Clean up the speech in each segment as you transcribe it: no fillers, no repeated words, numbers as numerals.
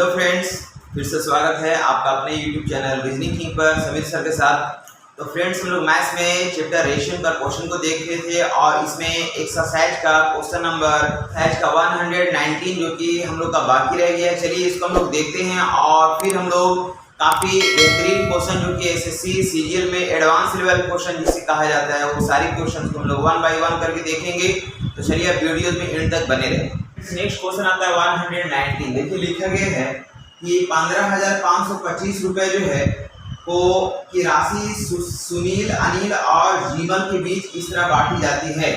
Hello friends, फिर से स्वागत है आपका अपने यूट्यूब चैनल रीजनिंग किंग पर समीर सर के साथ। तो फ्रेंड्स, हम लोग मैथ्स में चैप्टर रेशियो का क्वेश्चन को देख रहे थे और इसमें एक्सरसाइज का क्वेश्चन नंबर 119 जो कि हम लोग का बाकी रह गया है। चलिए इसको हम लोग देखते हैं और फिर हम लोग काफ़ी बेहतरीन क्वेश्चन जो कि एसएससी सीजीएल में एडवांस लेवल क्वेश्चन जिसे कहा जाता है वो सारी क्वेश्चन को हम लोग 1 बाय 1 करके देखेंगे। तो चलिए आप वीडियो में एंड तक बने रहे। नेक्स्ट क्वेश्चन आता है 119। देखिए लिखा गया है कि 15,525 रुपए जो है को की राशि सुनील, अनिल और जीवन के बीच इस तरह बांटी जाती है।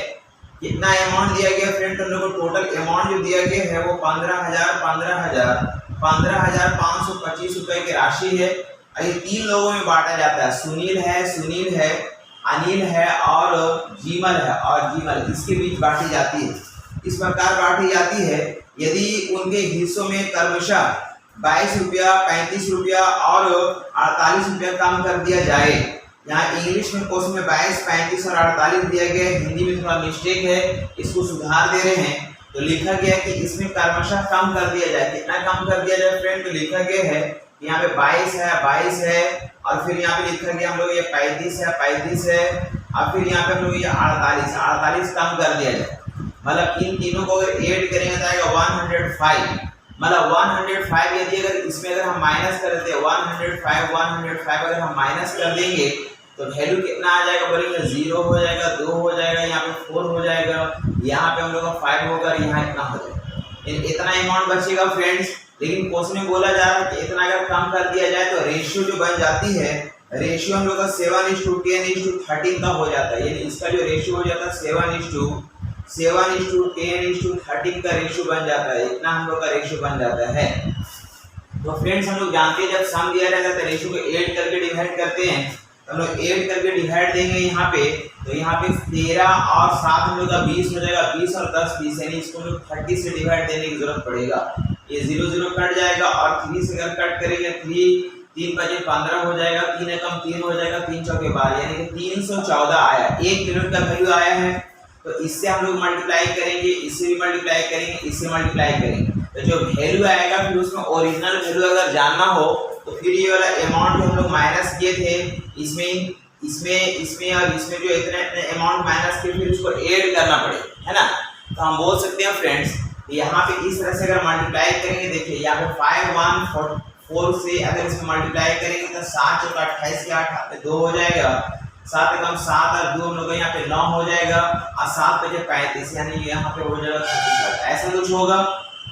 कितना अमाउंट दिया गया फ्रेंड? हम लोग को टोटल अमाउंट जो दिया गया है वो 15,525 रुपए की राशि है। ये तीन लोगों में बांटा जाता है, सुनील है, अनिल है और जीवन है, और जीवन इसके बीच बांटी जाती है। इस प्रकार बांटी जाती है यदि उनके हिस्सों में क्रमशः 22 रुपया, 35 रुपया और 48 रुपया कम कर दिया जाए। यहाँ इंग्लिश में क्वेश्चन में 22, 35 और 48 दिया गया है, हिंदी में थोड़ा मिस्टेक है, इसको सुधार दे रहे हैं। तो लिखा गया कि इसमें क्रमशः कम कर दिया जाए। कितना कम कर दिया जाए फ्रेंड? तो लिखा गया है यहाँ पे 22 है और फिर यहाँ पे लिखा गया हम लोग ये 35 है और फिर यहाँ पे हम लोग ये 48 कम कर दिया जाए। मतलब इन तीनों को अगर ऐड करेंगे तो आएगा 105। मतलब 105 यदि अगर इसमें अगर हम माइनस कर देते हैं 105 अगर हम माइनस कर देंगे तो वैल्यू कितना आ जाएगा? बोलेंगे 0 हो जाएगा, 2 हो जाएगा, यहाँ पे 4 हो जाएगा, यहाँ पे हम लोग का 5 होगा, यहाँ इतना हो जाएगा। इतना अमाउंट बचेगा फ्रेंड्स। लेकिन क्वेश्चन में बोला जा रहा है कि इतना अगर कम कर दिया जाए तो रेशियो जो बन जाती है, रेशियो हम लोग का 7:10:13 का हो जाता है। यानी इसका जो रेशियो हो जाता है 7:10:13 का रेशियो बन जाता है। इतना हम लोग का रेशियो बन जाता है। तो फ्रेंड्स, हम लोग जानते हैं जब सम दिया रहता है तो रेशियो को ऐड करके डिवाइड करते हैं। तो हम लोग ऐड करके डिवाइड देंगे यहाँ पे, तो यहाँ पे 13 और 7 हम लोग का 20 हो जाएगा, 20 और 10 20, यानी इसको हम लोग 30 से डिवाइड देने की जरूरत पड़ेगा। ये 0 0 कट जाएगा और 3 से अगर कट करेंगे 3 5 15 हो जाएगा, 3 एकम 3 हो जाएगा, 3 चौके 12, यानी कि 314 आया। 1 यूनिट का वैल्यू आया है। तो इससे हम लोग मल्टीप्लाई करेंगे, इससे भी मल्टीप्लाई करेंगे, इससे मल्टीप्लाई करेंगे, तो जो वैल्यू आएगा फिर उसमें ओरिजिनल वैल्यू अगर जानना हो तो फिर ये वाला अमाउंट जो हम लोग माइनस किए थे इसमें और इसमें जो इतने अमाउंट माइनस किए फिर उसको ऐड करना पड़ेगा, है ना। तो हम बोल सकते हैं फ्रेंड्स यहाँ पे इस तरह से अगर मल्टीप्लाई करेंगे, देखिए यहाँ पे 514 से अगर इसमें मल्टीप्लाई करेंगे तो 7 चौका 28 के 8 हाथ पे 2 हो जाएगा, 7 एकम 7 और 2 हम लोग यहाँ पे 9 हो जाएगा और 7 5 35, यानी यहाँ पे हो जाएगा 35। ऐसा कुछ होगा।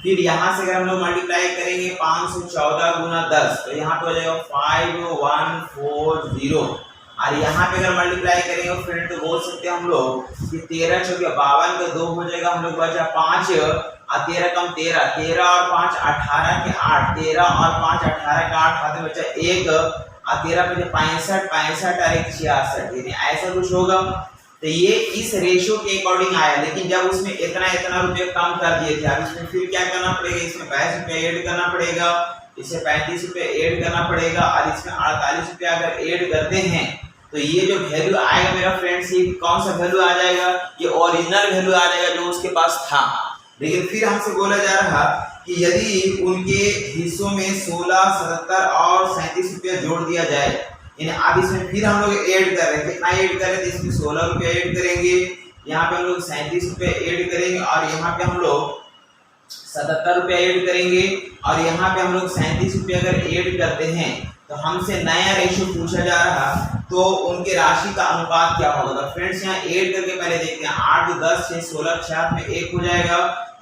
फिर यहाँ से अगर हम लोग मल्टीप्लाई करेंगे 514 गुना 10 तो यहाँ पे हो जाएगा 5140 और यहाँ पे अगर मल्टीप्लाई करेंगे फ्रेंड तो बोल सकते हैं हम लोग कि 13 चौके 52 का 2 हो जाएगा, हम लोग बचा 5 और 13 कम 13 और 5 18 के 8, 13 और 5 18 का 8 हाथ में बचा 1 और 13 पे 65 और 1 66, यानी ऐसा कुछ होगा। तो ये इस रेशियो के अकॉर्डिंग आया। लेकिन जब उसमें इतना रुपये कम कर दिए थे, अब इसमें फिर क्या करना पड़ेगा? इसमें 22 रुपये ऐड करना पड़ेगा, इससे 35 रुपये ऐड करना पड़ेगा और इसमें 48 रुपये अगर ऐड करते हैं तो ये जो वैल्यू आएगा मेरा फ्रेंड्स, ये कौन सा वैल्यू आ जाएगा? ये ओरिजिनल वैल्यू आ जाएगा जो उसके पास था। लेकिन फिर हमसे बोला जा रहा कि यदि उनके हिस्सों में 16, 77 और 37 रुपया जोड़ दिया जाए, यानी अब इसमें फिर हम लोग ऐड कर रहे हैं। कितना ऐड कर रहे हैं? इसमें 16 रुपये ऐड करेंगे, यहाँ पे हम लोग 37 रुपये ऐड करेंगे और यहाँ पे हम लोग 77 रुपये ऐड करेंगे और यहाँ पे हम लोग 37 रुपये अगर ऐड करते हैं तो हमसे नया रेशियो पूछा जा रहा तो उनके राशि का अनुपात क्या होगा? तो फ्रेंड्स यहाँ ऐड करके पहले देखते हैं। 8 2 10 6 16 6 में 1 हो जाएगा,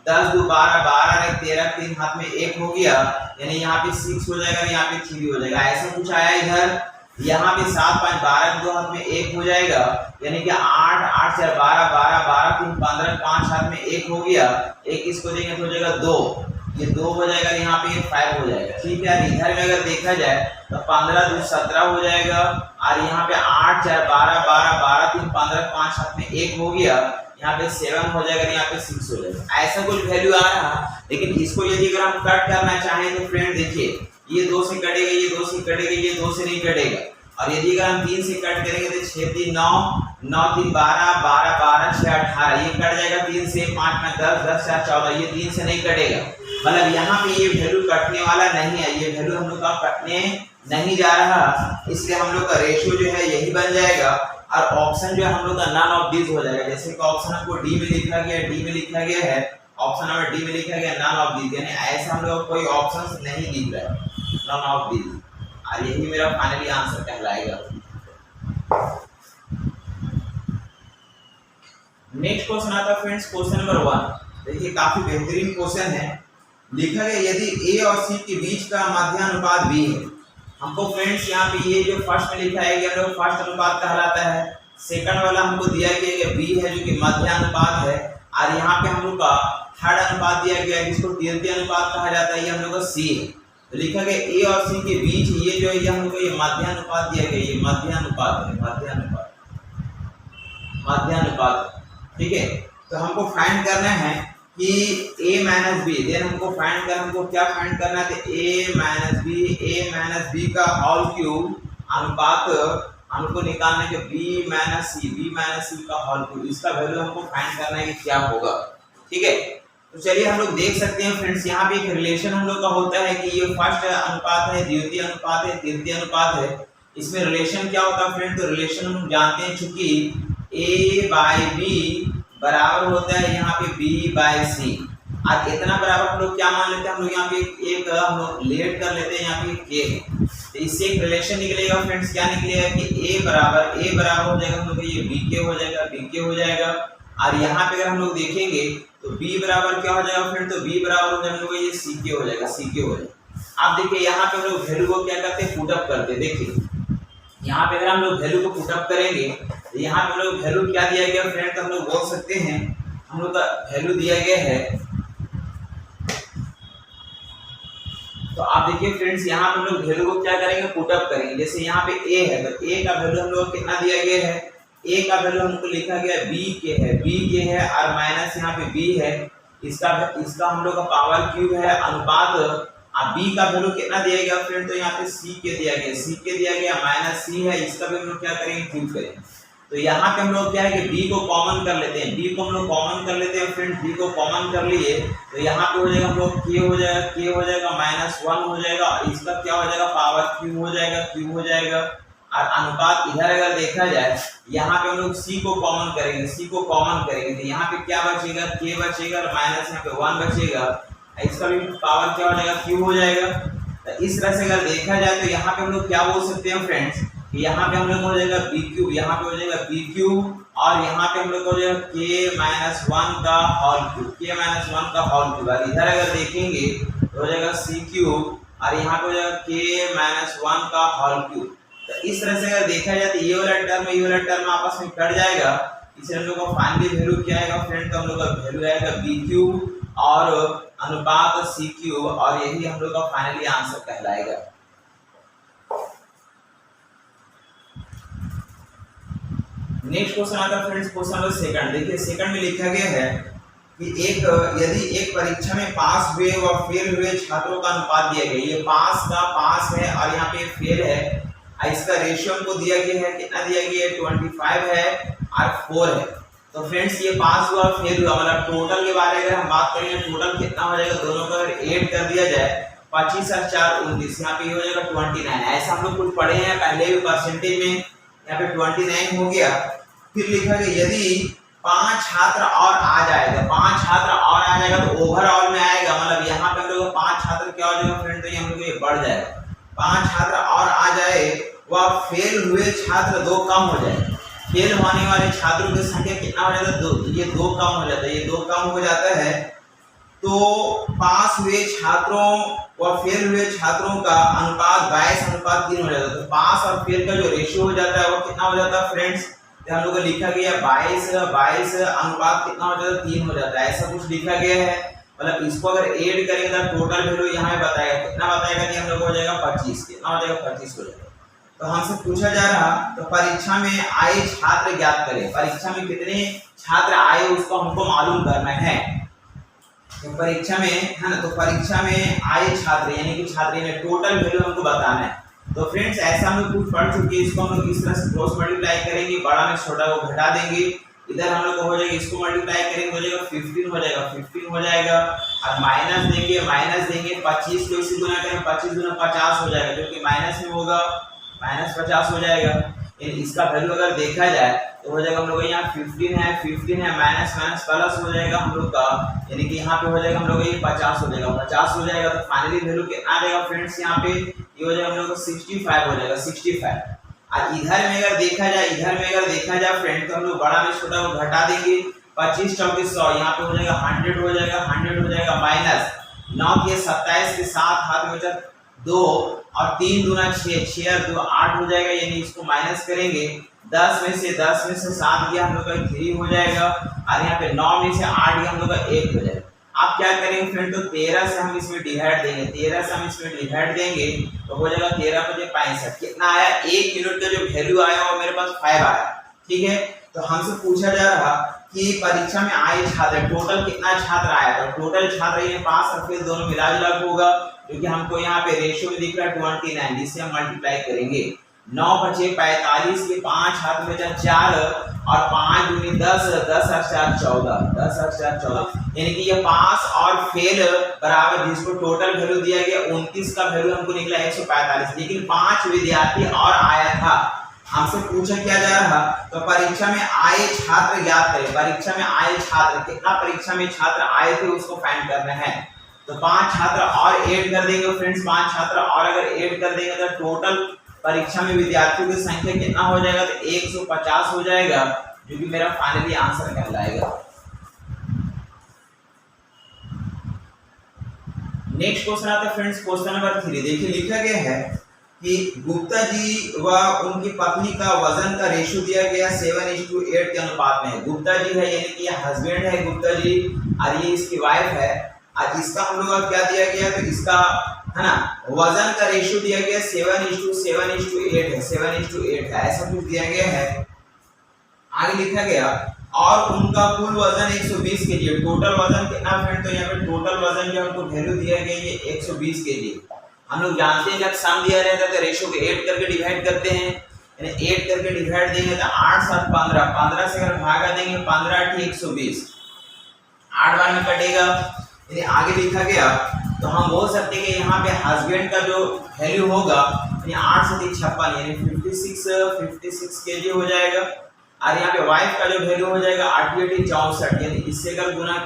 10 2 12 12 13 3 हाथ में 1 हो गया, यानी यहाँ पे 6 हो जाएगा, यहाँ पे 3 हो जाएगा। ऐसा कुछ आया इधर। यहाँ पे 7 5 12 2 हाथ में 1 हो जाएगा, यानी कि 8 8 4 12 12 12 3 15 5 हाथ में 1 हो गया, 1 इसको देंगे तो हो जाएगा 2, ये 2 हो जाएगा, यहाँ पे ये 5 हो जाएगा। ठीक है। इधर में अगर देखा जाए तो 15 2 17 हो जाएगा और यहाँ पे 8 4 12 12 12 3 15 5 हाथ में 1 हो गया, यहाँ पे 7 हो जाएगा, यहाँ पे 6 हो जाएगा। ऐसा कुछ वैल्यू आ रहा। लेकिन इसको यदि अगर हम कट करना चाहें तो फ्रेंड देखिए ये 2 से कटेगा, ये 2 से कटेगा, ये 2 से नहीं कटेगा। और यदि अगर हम 3 से कट करेंगे तो 6 3 9 9 3 12 12 12 6 18, ये कट जाएगा 3 से, 5 में 10 10 4 14, ये 3 से नहीं कटेगा। मतलब यहाँ पे ये वैल्यू कटने वाला नहीं है, ये वैल्यू हम लोग का कटने नहीं जा रहा, इसलिए हम लोग का रेशियो जो है यही बन जाएगा और ऑप्शन जो है हम लोग का नन ऑफ दिस हो जाएगा। जैसे कि ऑप्शन हमको डी में लिखा गया है, ऑप्शन नंबर डी में लिखा गया नन ऑफ दिस, यानी ऐसा हम लोग कोई ऑप्शन नहीं दिख रहा है, नन ऑफ दिस, और यही मेरा फाइनली आंसर कहलाएगा। नेक्स्ट क्वेश्चन आता है फ्रेंड्स, क्वेश्चन नंबर 1। देखिए काफी बेहतरीन क्वेश्चन है। लिखा है यदि ए और सी के बीच का मध्यानुपात बी है। हमको फ्रेंड्स यहाँ पे ये जो फर्स्ट में लिखा है ये हम लोग फर्स्ट अनुपात कहलाता है, सेकंड वाला हमको दिया गया है बी है जो कि मध्यानुपात है, और यहाँ पे हम लोग का थर्ड अनुपात दिया गया है जिसको तृतीय अनुपात कहा जाता है, ये हम लोग का सी है। तो लिखा गया ए और सी के बीच ये जो है ये हम लोग को ये मध्यानुपात दिया गया, ये मध्यानुपात है, मध्यानुपात, ठीक है। तो हमको फाइंड करना है कि a माइनस बी, देन हमको फाइंड करना, हमको क्या फाइंड करना है, a माइनस बी का होल क्यूब अनुपात हमको निकालना है b माइनस सी का होल क्यूब, इसका वैल्यू हमको फाइंड करना है कि क्या होगा, ठीक है। तो चलिए हम लोग देख सकते हैं फ्रेंड्स, यहाँ पे एक रिलेशन हम लोग का होता है कि ये फर्स्ट अनुपात है, द्वितीय अनुपात है, तृतीय अनुपात है। इसमें रिलेशन क्या होता है फ्रेंड, तो रिलेशन हम जानते हैं चूंकि a बाय b बराबर होता है यहाँ पे b बाय सी, और इतना बराबर हम लोग क्या मान लेते हैं, हम लोग यहाँ पे एक हम लोग लेट कर लेते हैं, यहाँ पे k है। तो इससे एक रिलेशन निकलेगा फ्रेंड्स, क्या निकलेगा कि a बराबर हो जाएगा हम लोग ये bk हो जाएगा, और यहाँ पे अगर हम लोग देखेंगे तो b बराबर क्या हो जाएगा फ्रेंड, तो b बराबर हो जाएगा हम लोग ये ck हो जाएगा। अब देखिए यहाँ पे हम लोग वैल्यू को क्या करते हैं, पुट अप करते हैं। देखिए यहाँ पे अगर हम लोग वैल्यू को पुट अप करेंगे तो यहाँ पे हम लोग वैल्यू क्या दिया गया फ्रेंड, तो हम लोग बोल सकते हैं हम लोग का वैल्यू दिया गया है। तो आप देखिए फ्रेंड्स यहाँ पे हम लोग वैल्यू को क्या करेंगे, पुट अप करेंगे। जैसे यहाँ पे a है तो a का वैल्यू हम लोग कितना दिया गया है, a का वैल्यू हमको लिखा गया है b है और माइनस यहाँ पे b है, इसका हम लोग का पावर क्यूब है अनुपात। अब b का वैल्यू कितना दिया गया फ्रेंड, तो यहाँ पे ck दिया गया माइनस c है, इसका भी हम लोग क्या करेंगे, क्यूब करेंगे। तो यहाँ पे हम लोग क्या है कि b को कॉमन कर लेते हैं, b को हम लोग कॉमन कर लेते हैं फ्रेंड, b को कॉमन कर लिए तो यहाँ पे हो जाएगा हम लोग k हो जाएगा माइनस 1 हो जाएगा, इसका क्या हो जाएगा, पावर क्यूब हो जाएगा। और अनुपात इधर अगर देखा जाए यहाँ पे हम लोग c को कॉमन करेंगे तो यहाँ पे क्या बचेगा, k बचेगा और माइनस यहाँ पे 1 बचेगा, इसका भी पावर क्या हो जाएगा, क्यूब हो जाएगा। तो इस तरह से अगर देखा जाए तो यहाँ पे हम लोग क्या बोल सकते हैं फ्रेंड्स, यहाँ पे हम लोग हो जाएगा b क्यूब, यहाँ पे हो जाएगा b क्यूब, और यहाँ पे हम लोग हो जाएगा k माइनस 1 का होल क्यूब, और इधर अगर देखेंगे तो हो जाएगा c क्यूब और यहाँ पे हो जाएगा k माइनस 1 का होल क्यूब। तो इस तरह से अगर देखा जाए तो ये वाला टर्म आपस में कट जाएगा, इसलिए हम लोग का फाइनली वैल्यू क्या आएगा फ्रेंड, तो हम लोग का वैल्यू आएगा b क्यूब और अनुपात c क्यूब, और यही हम लोग का फाइनली आंसर कहलाएगा। नेक्स्ट क्वेश्चन आता है फ्रेंड्स, क्वेश्चन नंबर सेकंड। देखिए सेकंड में लिखा गया है कि यदि एक परीक्षा में पास हुए व फेल हुए छात्रों का अनुपात दिया गया, ये पास है और यहाँ पे फेल है, इसका रेशियो हमको दिया गया है, कितना दिया गया है, 25 है और 4 है। तो फ्रेंड्स ये पास हुआ फेल हुआ, मतलब टोटल के बारे में अगर हम बात करेंगे टोटल कितना हो जाएगा, दोनों का अगर ऐड कर दिया जाए 25 और 4 19, यहाँ पे हो जाएगा 29। ऐसा हम लोग कुछ पढ़े हैं पहले भी परसेंटेज में, यहाँ पे 29 हो गया। फिर लिखा गया यदि 5 छात्र और आ जाएगा, 5 छात्र और आ जाएगा तो ओवरऑल में आएगा, मतलब यहाँ पे हम लोग 5 छात्र क्या हो जाएगा फ्रेंड, तो ये हम लोग ये बढ़ जाएगा। 5 छात्र और आ जाए वह फेल हुए छात्र 2 कम हो जाए, फेल होने वाले छात्रों की संख्या कितना हो जाता है, 2, ये 2 कम हो जाता है, ये 2 कम हो जाता है। तो पास हुए छात्रों व फेल हुए छात्रों का अनुपात 22:3 हो जाता है। तो पास और फेल का जो रेशियो हो जाता है वो कितना हो जाता है फ्रेंड्स, तो हम लोग को लिखा गया 22 अनुपात कितना हो जाता है, 3 हो जाता है, ऐसा कुछ लिखा गया है। मतलब इसको अगर ऐड करेंगे तो टोटल वैल्यू यहाँ बताएगा, कितना बताएगा कि हम लोग हो जाएगा 25, कितना हो जाएगा 25 हो जाएगा। तो हमसे पूछा जा रहा तो परीक्षा में आए छात्र ज्ञात करें, परीक्षा में कितने छात्र आए उसको हमको मालूम करना है। तो परीक्षा में है ना, तो परीक्षा में आए छात्र यानी कि छात्र ने टोटल वैल्यू हमको बताना है। तो फ्रेंड्स ऐसा हम लोग कुछ पढ़ चुके हैं, इसको हम लोग इस तरह से क्रॉस मल्टीप्लाई करेंगे, बड़ा में छोटा को घटा देंगे, इधर हम लोग को हो जाएगा, इसको मल्टीप्लाई करेंगे हो जाएगा 15 हो जाएगा, 15 हो जाएगा और माइनस देंगे 25 को इसी गुना करेंगे 25 गुना 50 हो जाएगा, जो कि माइनस में होगा, माइनस 50 हो जाएगा। इसका वैल्यू अगर देखा जाए तो हो जाएगा हम लोग यहाँ 15 है माइनस प्लस हो जाएगा हम लोग का, यानी कि यहाँ पे हो जाएगा हम लोग ये 50 हो जाएगा। तो फाइनली वैल्यू कितना आ जाएगा फ्रेंड्स, यहाँ पे ये हो जाएगा हम लोग को 65 हो जाएगा, 65। और इधर में अगर देखा जाए फ्रेंड, तो हम लोग बड़ा में छोटा को घटा देंगे, 25 चौके 100, यहाँ पे हो जाएगा 100 हो जाएगा माइनस 9 के 27 के 7 हाथ में बचा 2 और 3 दूना 6, 6 और 2 8 हो जाएगा, यानी इसको माइनस करेंगे 10 में से 7 गया हम लोग का 3 हो जाएगा और यहाँ पे 9 में से 8 गया हम लोग का 1 हो जाएगा। आप क्या करेंगे फ्रेंड, तो 13 से हम इसमें डिवाइड देंगे, तो हो जाएगा 13 बजे 65। कितना आया, 1 यूनिट का जो वैल्यू आया वो मेरे पास 5 आया। ठीक है, तो हमसे पूछा जा रहा कि परीक्षा में आए छात्र टोटल कितना छात्र आया, तो टोटल छात्र ये पास और फिर दोनों मिला जुला होगा, क्योंकि हमको यहाँ पे रेशियो में दिख रहा है 29, जिससे हम मल्टीप्लाई करेंगे। 9 बचे 45 के 5 हाथ में 4 और 5 दूनी 10, 10 और 4 14, यानी कि ये पास और फेल बराबर, जिसको टोटल वैल्यू दिया गया 29 का वैल्यू हमको निकला 145, लेकिन 5 विद्यार्थी और आया था। हमसे पूछा क्या जा रहा, तो परीक्षा में आए छात्र ज्ञात करें, परीक्षा में आए छात्र कितना परीक्षा में छात्र आए थे उसको फाइंड करना है। तो 5 छात्र और ऐड कर देंगे फ्रेंड्स, 5 छात्र और अगर ऐड कर देंगे तो टोटल परीक्षा में विद्यार्थियों की संख्या कितना हो जाएगा, तो 150 हो जाएगा, जो कि मेरा फाइनली आंसर कहलाएगा। नेक्स्ट क्वेश्चन आता है फ्रेंड्स, क्वेश्चन नंबर 3। देखिए लिखा गया है कि गुप्ता जी व उनकी पत्नी का वजन का रेशियो दिया गया 7:8 के अनुपात में है। गुप्ता जी है यानी कि ये हस्बैंड है गुप्ता जी और ये इसकी वाइफ है, और इसका हम लोग क्या दिया गया, तो इसका है ना वजन का रेशियो दिया गया 7:8 है, 7:8 है, ऐसा कुछ दिया गया है। आगे लिखा गया और उनका कुल वजन 120 केजी है। टोटल वजन कितना फ्रेंड, तो यहाँ पे टोटल वजन जो हमको वैल्यू दिया गया ये 120 केजी। हम लोग जानते हैं जब सम दिया रहता है तो रेशियो को ऐड करके डिवाइड करते हैं, यानी ऐड करके डिवाइड देंगे तो 8 7 15, 15 से अगर भागा देंगे 15 8 120, 8 बार में कटेगा। यानी आगे लिखा गया तो हम बोल सकते हैं कि यहाँ पे हस्बैंड का जो वैल्यू होगा यानी 8 से 56 यानी 56 केजी हो जाएगा, और यहाँ पे वाइफ का जो वैल्यू हो जाएगा 8 8 64, यानी इससे अगर गुना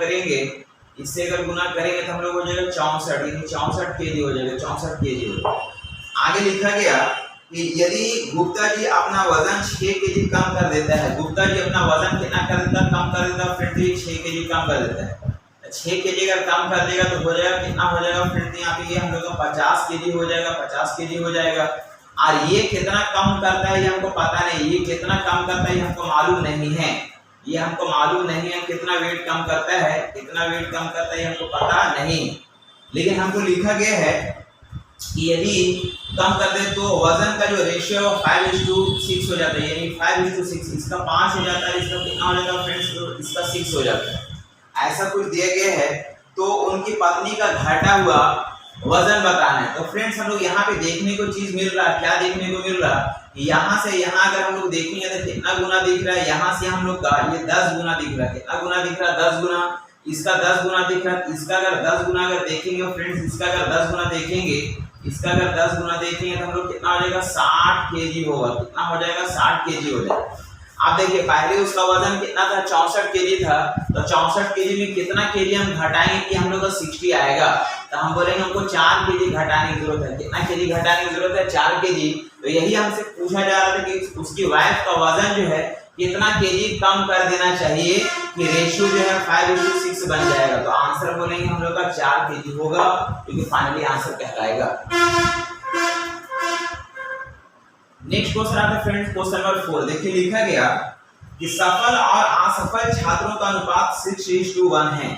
करेंगे तो हम लोग हो जाएगा 64, यानी 64 केजी हो जाएगा, 64 केजी हो जाएगा। आगे लिखा गया कि यदि गुप्ता जी अपना वजन 6 केजी कम कर देता है, गुप्ता जी अपना वजन कितना कर देता, कम कर देता है फ्रेंड, 6 केजी कम कर देता है। 6 केजी अगर कम कर देगा तो हो जाएगा कितना हो जाएगा फ्रेंड, यहाँ पे ये हम लोग का 50 केजी हो जाएगा, 50 केजी हो जाएगा। और ये कितना कम करता है ये हमको पता नहीं, ये कितना कम करता है ये हमको मालूम नहीं है, ये हमको मालूम नहीं है कितना वेट कम करता है, कितना वेट कम करता है ये हमको पता नहीं। लेकिन हमको लिखा गया है कि यदि कम कर दे तो वजन का जो रेशियो 5:6 हो जाता है, यानी 5:6, इसका 5 हो जाता है, इसका कितना हो जाता है फ्रेंड्स, इसका 6 हो जाता है, ऐसा कुछ दिया गया है। तो उनकी पत्नी का घटा हुआ वजन बताना है। तो फ्रेंड्स हम लोग यहाँ पे देखने को चीज मिल रहा है, क्या देखने को मिल रहा है, यहाँ से यहाँ अगर हम लोग देखेंगे तो कितना गुना दिख रहा है, यहाँ से हम लोग का ये 10 गुना दिख रहा है, कितना गुना दिख रहा है, 10 गुना, इसका 10 गुना दिख रहा है, इसका अगर 10 गुना अगर देखेंगे फ्रेंड्स, इसका अगर 10 गुना देखेंगे, इसका अगर 10 गुना देखेंगे तो हम लोग कितना हो जाएगा 60 केजी होगा, कितना हो जाएगा 60 केजी हो जाएगा। आप देखिए पहले उसका वजन कितना था, 64 केजी था, तो 64 केजी में कितना केजी हम घटाएंगे कि हम लोग का 60 आएगा, तो हम बोलेंगे हमको 4 केजी घटाने की जरूरत है। कितना केजी घटाने की जरूरत है, 4 केजी। तो यही हमसे पूछा जा रहा था कि उसकी वाइफ का वजन जो है कितना केजी कम कर देना चाहिए कि रेशियो जो है 5:6 बन जाएगा। तो आंसर बोलेंगे हम लोग का 4 केजी होगा, क्योंकि फाइनली आंसर कहलाएगा। नेक्स्ट क्वेश्चन आता है फ्रेंड्स, क्वेश्चन नंबर 4। देखिए लिखा गया कि सफल और असफल छात्रों का अनुपात 6:1 है।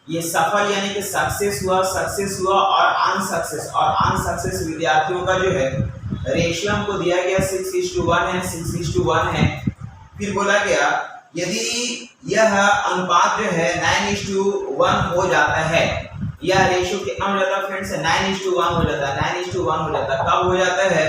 ये सफल यानी कि सक्सेस हुआ और अनसक्सेस विद्यार्थियों का जो है रेशियो हमको दिया गया 6:1 है। फिर बोला गया यदि यह अनुपात जो है 9:1 हो जाता है, यह रेशियो कितना हो जाता है फ्रेंड्स, 9:1 हो जाता है, 9:1 हो जाता है। कब हो जाता है,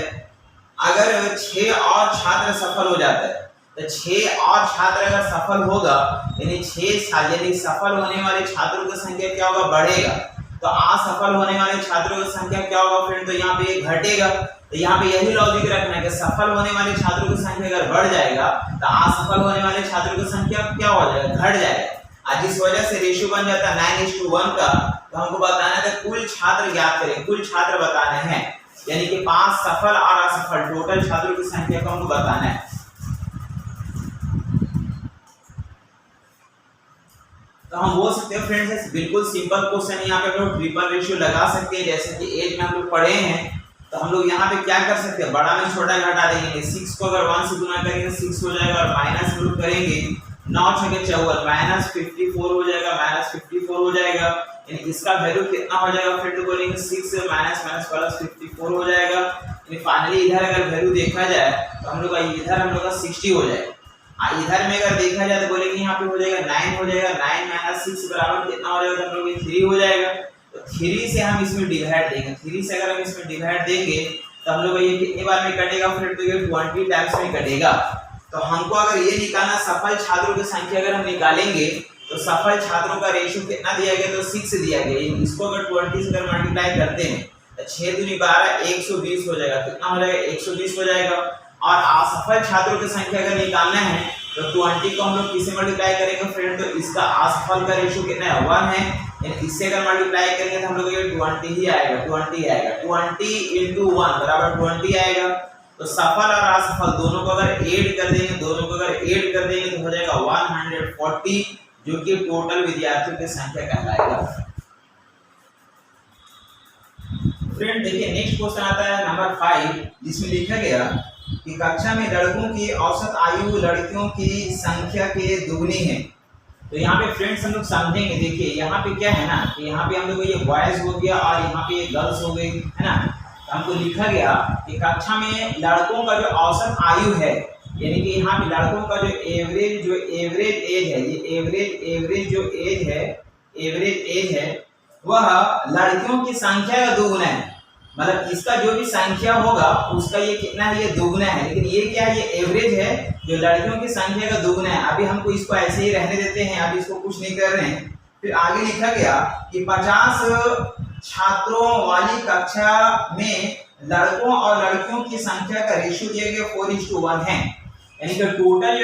अगर 6 और छात्र सफल हो जाता है। तो 6 और छात्र अगर सफल होगा यानी 6 यानी सफल होने वाले छात्रों की संख्या क्या होगा, बढ़ेगा। तो असफल होने वाले छात्रों की संख्या क्या होगा फ्रेंड, तो यहाँ पे घटेगा। तो यहाँ पे यही लॉजिक रखना है कि सफल होने वाले छात्रों की संख्या अगर बढ़ जाएगा तो असफल होने वाले छात्रों की संख्या क्या हो जाएगा, घट जाएगा। आज जिस वजह से रेशियो बन जाता है 9:1 का। तो हमको बताना है कुल छात्र ज्ञात करें, कुल छात्र बताने हैं, यानी कि 5 सफल और असफल टोटल छात्रों की संख्या को हमको बताना है। तो हम बोल सकते हैं फ्रेंड्स बिल्कुल सिंपल क्वेश्चन, यहाँ पे हम लोग ट्रिपल रेशियो लगा सकते हैं। जैसे कि एज में हम लोग पढ़े हैं तो हम लोग यहाँ पे क्या कर सकते हैं, बड़ा में छोटा घटा देंगे। 6 को अगर 1 से गुना करेंगे 6 हो जाएगा और माइनस हम लोग करेंगे 9 छके 54 माइनस 54 हो जाएगा, माइनस 54 हो जाएगा। यानी इसका वैल्यू कितना हो जाएगा फ्रेंड, बोलेंगे 6 माइनस माइनस प्लस 54 हो जाएगा। यानी फाइनली इधर अगर वैल्यू देखा जाए तो हम लोग का इधर हम लोग का 60 हो जाएगा। इधर में अगर देखा जाए तो बोलेंगे यहाँ पे हो जाएगा 9 हो जाएगा, 9 माइनस 6 बराबर कितना हो जाएगा, तो हम लोग 3 हो जाएगा। तो 3 से हम इसमें डिवाइड देंगे, 3 से अगर हम इसमें डिवाइड देंगे तो हम लोग ये कितने बार में कटेगा फ्रेंड, तो ये 20 टाइम्स में कटेगा। तो हमको अगर ये निकालना सफल छात्रों की संख्या अगर हम निकालेंगे तो सफल छात्रों का रेशियो कितना दिया गया, तो 6 दिया गया। इसको अगर 20 से अगर मल्टीप्लाई करते हैं तो 6 दूनी 12 120 हो जाएगा, कितना हो जाएगा 120 हो जाएगा। और असफल छात्रों की संख्या अगर निकालना है तो 20 को हम लोग किससे मल्टीप्लाई करेंगे फ्रेंड, तो इसका असफल का रेशियो कितना है 1 है। यानी इससे अगर मल्टीप्लाई करेंगे तो हम लोग ये 20 ही आएगा, 20 आएगा। 20 × 1 बराबर 20 आएगा। तो सफल और असफल दोनों को अगर ऐड कर देंगे, दोनों को अगर ऐड कर देंगे तो हो जाएगा 140, जो कि टोटल विद्यार्थियों की संख्या कहलाएगा। फ्रेंड देखिए नेक्स्ट क्वेश्चन आता है नंबर 5, जिसमें लिखा गया कि कक्षा में लड़कों की औसत आयु लड़कियों की संख्या के दुगनी है। तो यहाँ पे फ्रेंड्स हम लोग समझेंगे, देखिए यहाँ पे क्या है ना कि यहाँ पे हम लोग ये बॉयज हो गया और यहाँ पे ये गर्ल्स हो गई है ना। तो हमको लिखा गया कि कक्षा में लड़कों का जो औसत आयु है, यानी कि यहाँ पे लड़कों का जो एवरेज एज है, ये एवरेज एज है वह लड़कियों की संख्या का दुगुना है। मतलब इसका जो भी संख्या होगा उसका ये कितना है, ये दुगुना है। लेकिन ये क्या है, ये एवरेज है जो लड़कियों की संख्या का दुगुना है। अभी हमको इसको ऐसे ही रहने देते हैं, अभी इसको कुछ नहीं कर रहे हैं। फिर आगे लिखा गया कि 50 छात्रों वाली कक्षा में लड़कों और लड़कियों की संख्या का रेशियो दिया गया 4:1 है। यानी कि टोटल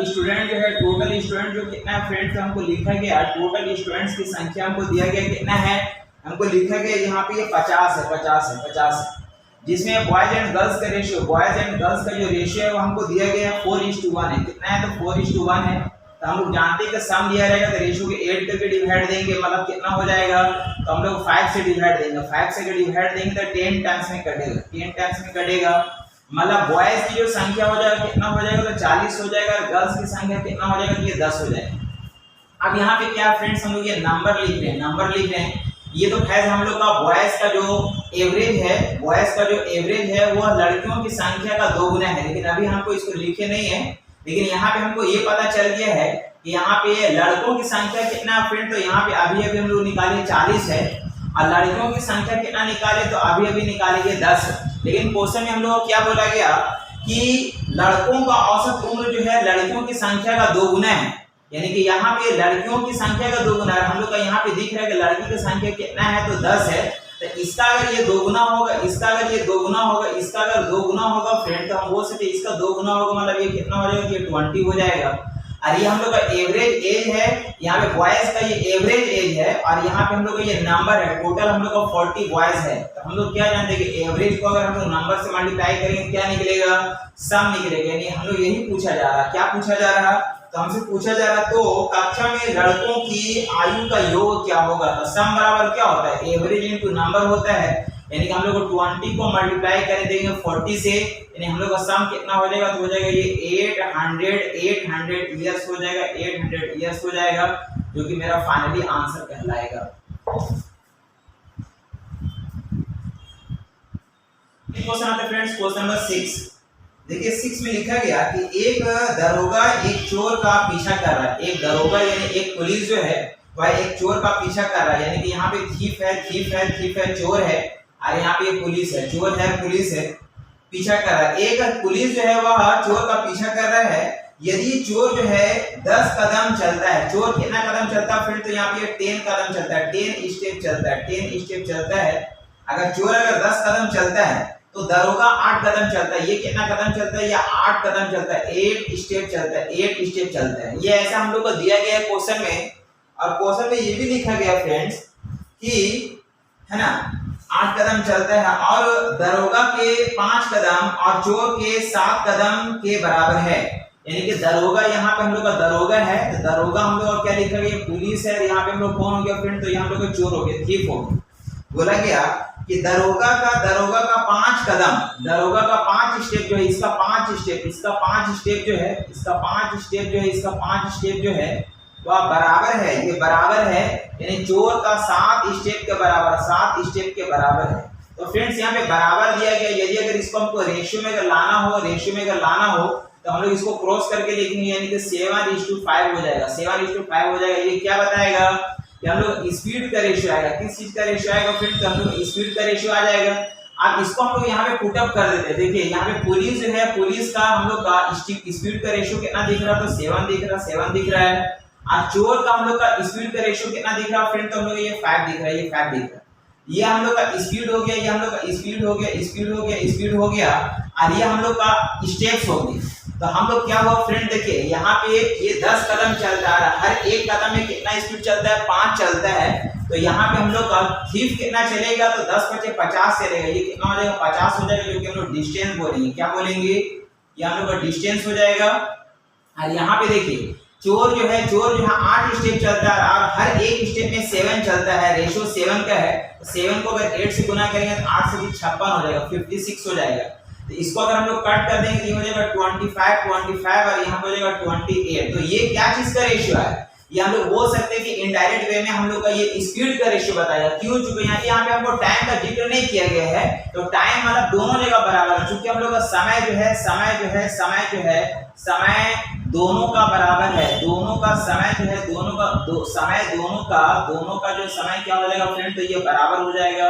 स्टूडेंट जो कितना है फ्रेंड्स, हमको लिखा गया टोटल स्टूडेंट्स की संख्या हमको दिया गया कितना है, हमको लिखा गया यहाँ पे ये 50 है, जिसमें बॉयज एंड गर्ल्स का जो रेशियो है वो हमको दिया गया है 4:1 है। कितना है, तो 4:1 है। तो हम लोग जानते हैं कि सम दिया रहेगा तो रेशियो के 8 करके डिवाइड देंगे, मतलब कितना हो जाएगा, तो हम लोग 5 से डिवाइड देंगे। 5 से डिवाइड देंगे तो 10 टाइम्स में कटेगा। मतलब बॉयज की जो संख्या हो जाएगा कितना हो जाएगा, तो 40 हो जाएगा। और गर्ल्स की संख्या कितना हो जाएगा, तो ये 10 हो जाएगा। अब यहाँ पे क्या फ्रेंड्स हम लोग ये नंबर लिख रहे हैं। ये तो खैर हम लोग का बॉयज का जो एवरेज है वो लड़कियों की संख्या का 2 गुना है। लेकिन अभी हमको इसको लिखे नहीं है, लेकिन यहाँ पे हमको ये पता चल गया है कि यहाँ पे लड़कों की संख्या कितना है फ्रेंड, तो यहाँ पे अभी हम लोग निकाले 40 है। और लड़कियों की संख्या कितना निकाले, तो अभी निकालेंगे 10। लेकिन क्वेश्चन में हम लोग को क्या बोला गया कि लड़कों का औसत उम्र जो है लड़कियों की संख्या का 2 गुना है। यानी कि यहाँ पे लड़कियों की संख्या का 2 गुना है। हम लोग का यहाँ पे दिख रहा है कि लड़की की संख्या कितना है, तो 10 है। तो इसका अगर ये 2 गुना होगा, इसका अगर ये 2 गुना होगा फ्रेंड, तो हम बोल सकते हैं इसका 2 गुना होगा, मतलब ये कितना हो जाएगा, ये 20 हो जाएगा। और ये हम लोग का एवरेज एज है, यहाँ पे बॉयज का ये एवरेज एज है। और यहाँ पे हम लोग का ये नंबर है, टोटल हम लोग का 40 बॉयज है। तो हम लोग क्या जानते हैं कि एवरेज को अगर हम लोग नंबर से मल्टीप्लाई करेंगे क्या निकलेगा, सम निकलेगा। यानी हम लोग यही पूछा जा रहा है। क्या पूछा जा रहा है, तो हमसे पूछा जा रहा है तो कक्षा में लड़कों की आयु का योग क्या होगा। तो सम बराबर क्या होता है, एवरेज इनटू नंबर होता है। यानी कि हम लोग 20 को मल्टीप्लाई कर देंगे 40 से, यानी हम लोग का सम कितना हो जाएगा, तो हो जाएगा ये 800 ईयर्स हो जाएगा, 800 ईयर्स हो जाएगा, जो कि मेरा फाइनली आंसर कहलाएगा। क्वेश्चन आता है फ्रेंड्स, क्वेश्चन नंबर 6। देखिए 6 में लिखा गया कि एक दरोगा एक चोर का पीछा कर रहा है। एक दरोगा यानी एक पुलिस जो है वह एक चोर का पीछा कर रहा है। यानी कि यहाँ पे थीफ है, चोर है, और यहाँ पे पुलिस है, चोर है पुलिस है। पीछा कर रहा है। एक पुलिस जो है वह चोर का पीछा कर रहा है। यदि चोर जो है 10 कदम चलता है, चोर कितना कदम चलता है फ्रेंड, तो यहाँ पे 10 कदम चलता है, 10 स्टेप चलता है, 10 स्टेप चलता है। अगर चोर अगर 10 कदम चलता है तो दरोगा 8 कदम चलता है। ये कितना कदम चलता है, या 8 कदम चलता है, 8 स्टेप चलता है, 8 स्टेप चलता है। ये ऐसा हम लोग को दिया गया है क्वेश्चन में। और क्वेश्चन में ये भी लिखा गया फ्रेंड्स कि है ना 8 कदम चलता है और दरोगा के 5 कदम और चोर के 7 कदम के बराबर है। यानी कि दरोगा, यहाँ पे हम लोग का दरोगा है, तो दरोगा हम लोग का क्या लिखा गया, पुलिस है। यहाँ पे हम लोग कौन हो गया फ्रेंड, तो यहाँ हम लोग चोर हो गया, थीफ हो गया। बोला गया कि दरोगा का 5 कदम, दरोगा का 5 स्टेप जो है, इसका 5 स्टेप, इसका 5 स्टेप जो है, इसका 5 स्टेप जो है, इसका 5 स्टेप जो है वह बराबर है, ये बराबर है, यानी चोर का 7 स्टेप के बराबर, 7 स्टेप के बराबर है। तो फ्रेंड्स यहाँ पे बराबर दिया गया। यदि अगर इसको हमको रेशियो में अगर लाना हो, रेशियो में अगर लाना हो तो हम लोग इसको क्रॉस करके लिखेंगे, यानी कि 7:5 हो जाएगा, 7:5 हो जाएगा। ये क्या बताएगा कि हम लोग स्पीड का रेशियो आएगा। किस चीज का रेशियो आएगा फ्रेंड्स, तो हम लोग स्पीड का रेशियो आ जाएगा। अब इसको हम लोग यहाँ पे पुट अप कर देते हैं। देखिए यहाँ पे पुलिस जो है, पुलिस का हम लोग का स्पीड का रेशियो कितना दिख रहा है, तो 7 दिख रहा है, 7 दिख रहा है। और चोर का हम लोग का स्पीड का रेशियो कितना दिख रहा है फ्रेंड, तो हम लोग ये 5 दिख रहा है, ये 5 दिख रहा है। ये हम लोग का स्पीड हो गया, ये हम लोग का स्पीड हो गया, स्पीड हो गया, स्पीड हो गया। और ये हम लोग का स्टेप्स हो गए। तो हम लोग क्या हुआ फ्रेंड, देखिए यहाँ पे ये 10 कदम चलता है, हर एक कदम में कितना स्पीड चलता है, 5 चलता है। तो यहाँ पे हम लोग का थीफ कितना चलेगा, तो 10 × 50 चलेगा। ये कितना हो जाएगा, 50 हो जाएगा, जो कि हम लोग डिस्टेंस बोलेंगे। क्या बोलेंगे, ये हम लोग का डिस्टेंस हो जाएगा। और यहाँ पे देखिए चोर जो है, चोर जो है 8 स्टेप चलता है और हर एक स्टेप में 7 चलता है, रेशियो 7 का है। 7 को अगर 8 से गुना करेंगे तो 8 से 56 हो जाएगा, 56 हो जाएगा। तो इसको अगर हम लोग कट कर देंगे तो ये हो जाएगा 25 और यहाँ पे हो जाएगा 28। तो ये क्या चीज का रेशियो है, ये हम लोग बोल सकते हैं कि इनडायरेक्ट वे में हम लोग का ये स्पीड का रेशियो बताएगा। क्यों, चूंकि यहाँ पे हमको टाइम का जिक्र नहीं किया गया है, तो टाइम मतलब दोनों जगह बराबर है। चूंकि हम लोग का समय दोनों का बराबर है, दोनों का समय जो है, दोनों का जो समय क्या हो जाएगा फ्रेंड, तो ये बराबर हो जाएगा,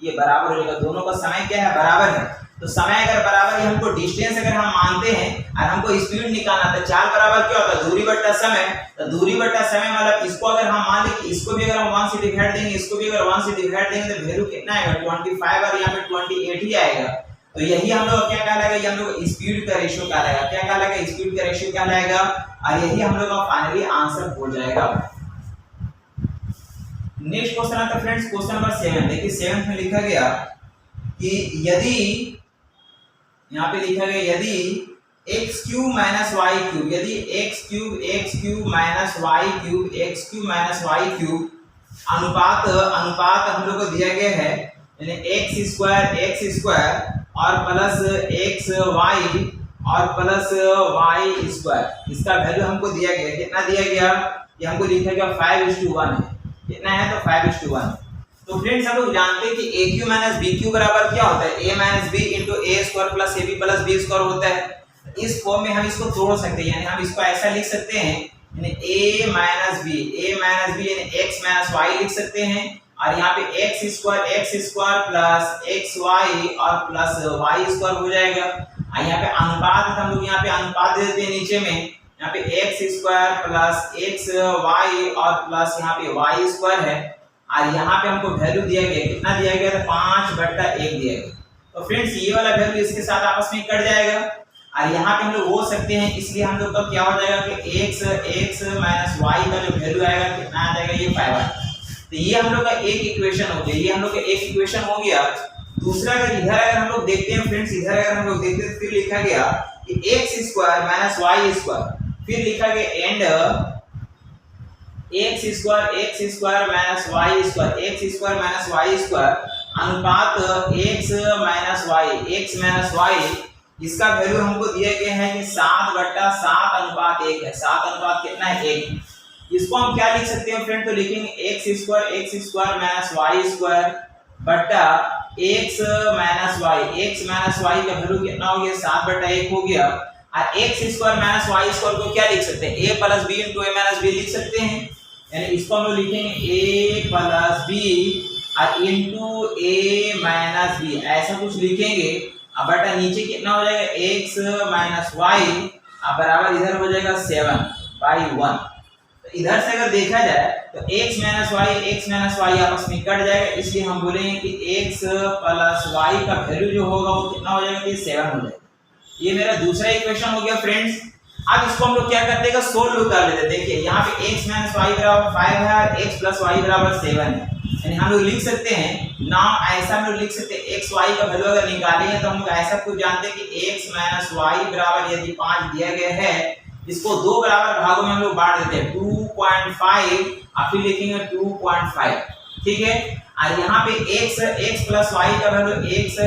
ये बराबर हो जाएगा। दोनों का समय क्या है, बराबर है। तो समय अगर बराबर है, हमको डिस्टेंस अगर हम मानते हैं और हमको स्पीड निकालना, तो 4 बराबर क्या होता है, दूरी बट्टा समय। तो दूरी बट्टा समय मतलब इसको अगर हम मान लें कि इसको भी अगर हम 1 से डिवाइड देंगे, इसको भी अगर 1 से डिवाइड देंगे, तो वैल्यू कितना आएगा, 25 और यहाँ पे 28 ही आएगा। तो यही हम लोग क्या कहलाएगा, ये हम लोग स्पीड का रेशियो कहलाएगा। क्या कहलाएगा, स्पीड का रेशियो कहलाएगा। और यही हम लोग का फाइनली आंसर हो जाएगा। नेक्स्ट क्वेश्चन आता है फ्रेंड्स, क्वेश्चन नंबर 7। देखिए 7 में लिखा गया कि यदि, यहाँ पे लिखा गया यदि x³ - y³, यदि x³ - y³ अनुपात हम लोग को दिया गया है, यानी x² और प्लस xy और प्लस y², इसका वैल्यू हमको दिया गया। कितना दिया गया, ये हमको लिखा गया 5:1 है। कितना है, तो 5:1। तो फ्रेंड्स हम लोग जानते हैं कि AQ - BQ बराबर क्या होता है, A - B × A² + AB + B² होता है। इस फॉर्म में हम इसको तोड़ सकते हैं, यानी हम इसको ऐसा लिख सकते हैं, यानी A - B यानी x - y लिख सकते हैं। और यहाँ पे x² प्लस xy और प्लस y² हो जाएगा। और यहाँ पे अनुपात, हम लोग यहाँ पे अनुपात दे देते हैं नीचे में, यहाँ पे x² प्लस xy और प्लस यहाँ पे y² है। और यहाँ पे हमको वैल्यू दिया गया, कितना दिया गया, 5/1 दिया गया। तो फ्रेंड्स ये वाला वैल्यू इसके साथ आपस में कट जाएगा। और यहाँ पे हम लोग बोल सकते हैं, इसलिए हम लोग का क्या हो जाएगा कि x - y का जो वैल्यू आएगा कितना आ जाएगा, ये 5 आएगा। तो ये हम लोग का एक इक्वेशन हो गया, ये हम लोग का एक इक्वेशन हो गया। दूसरा अगर इधर अगर हम लोग देखते हैं फ्रेंड्स, इधर अगर हम लोग देखते हैं, फिर लिखा गया कि x² - y², फिर लिखा गया एंड x² - y² अनुपात x - y, इसका वैल्यू हमको दिया गया है कि 7/7 है। 7 कितना है, 1। इसको हम क्या लिख सकते हैं फ्रेंड, तो लिखेंगे x² - y² बट्टा x - y का वैल्यू कितना हो गया, 7/1 हो गया। और x² - y² को क्या लिख सकते हैं, a + b × a - b लिख सकते हैं। यानी इसको हम लोग लिखेंगे a + b और into a - b, ऐसा कुछ लिखेंगे। अब बेटा नीचे कितना हो जाएगा x माइनस वाई बराबर इधर हो जाएगा 7/1। तो इधर से अगर देखा जाए तो x माइनस वाई आपस में कट जाएगा, इसलिए हम बोलेंगे कि x प्लस वाई का वैल्यू जो होगा वो कितना हो जाएगा कि 7 हो जाएगा। ये मेरा दूसरा इक्वेशन हो गया फ्रेंड्स। अब इसको हम लोग क्या करते हैं सोल्व कर लेते हैं। देखिए यहाँ पे x माइनस वाई बराबर 5 है और x प्लस वाई बराबर 7 है, यानी हम लोग लिख सकते हैं ना ऐसा हम लोग लिख सकते हैं x y का वैल्यू अगर निकालेंगे तो हम लोग ऐसा कुछ जानते हैं कि x माइनस वाई बराबर यदि 5 दिया गया है, इसको दो बराबर भागों में हम लोग बांट देते हैं 2.5 और फिर लिखेंगे 2.5, ठीक है। और यहाँ पे x प्लस वाई का वैल्यू x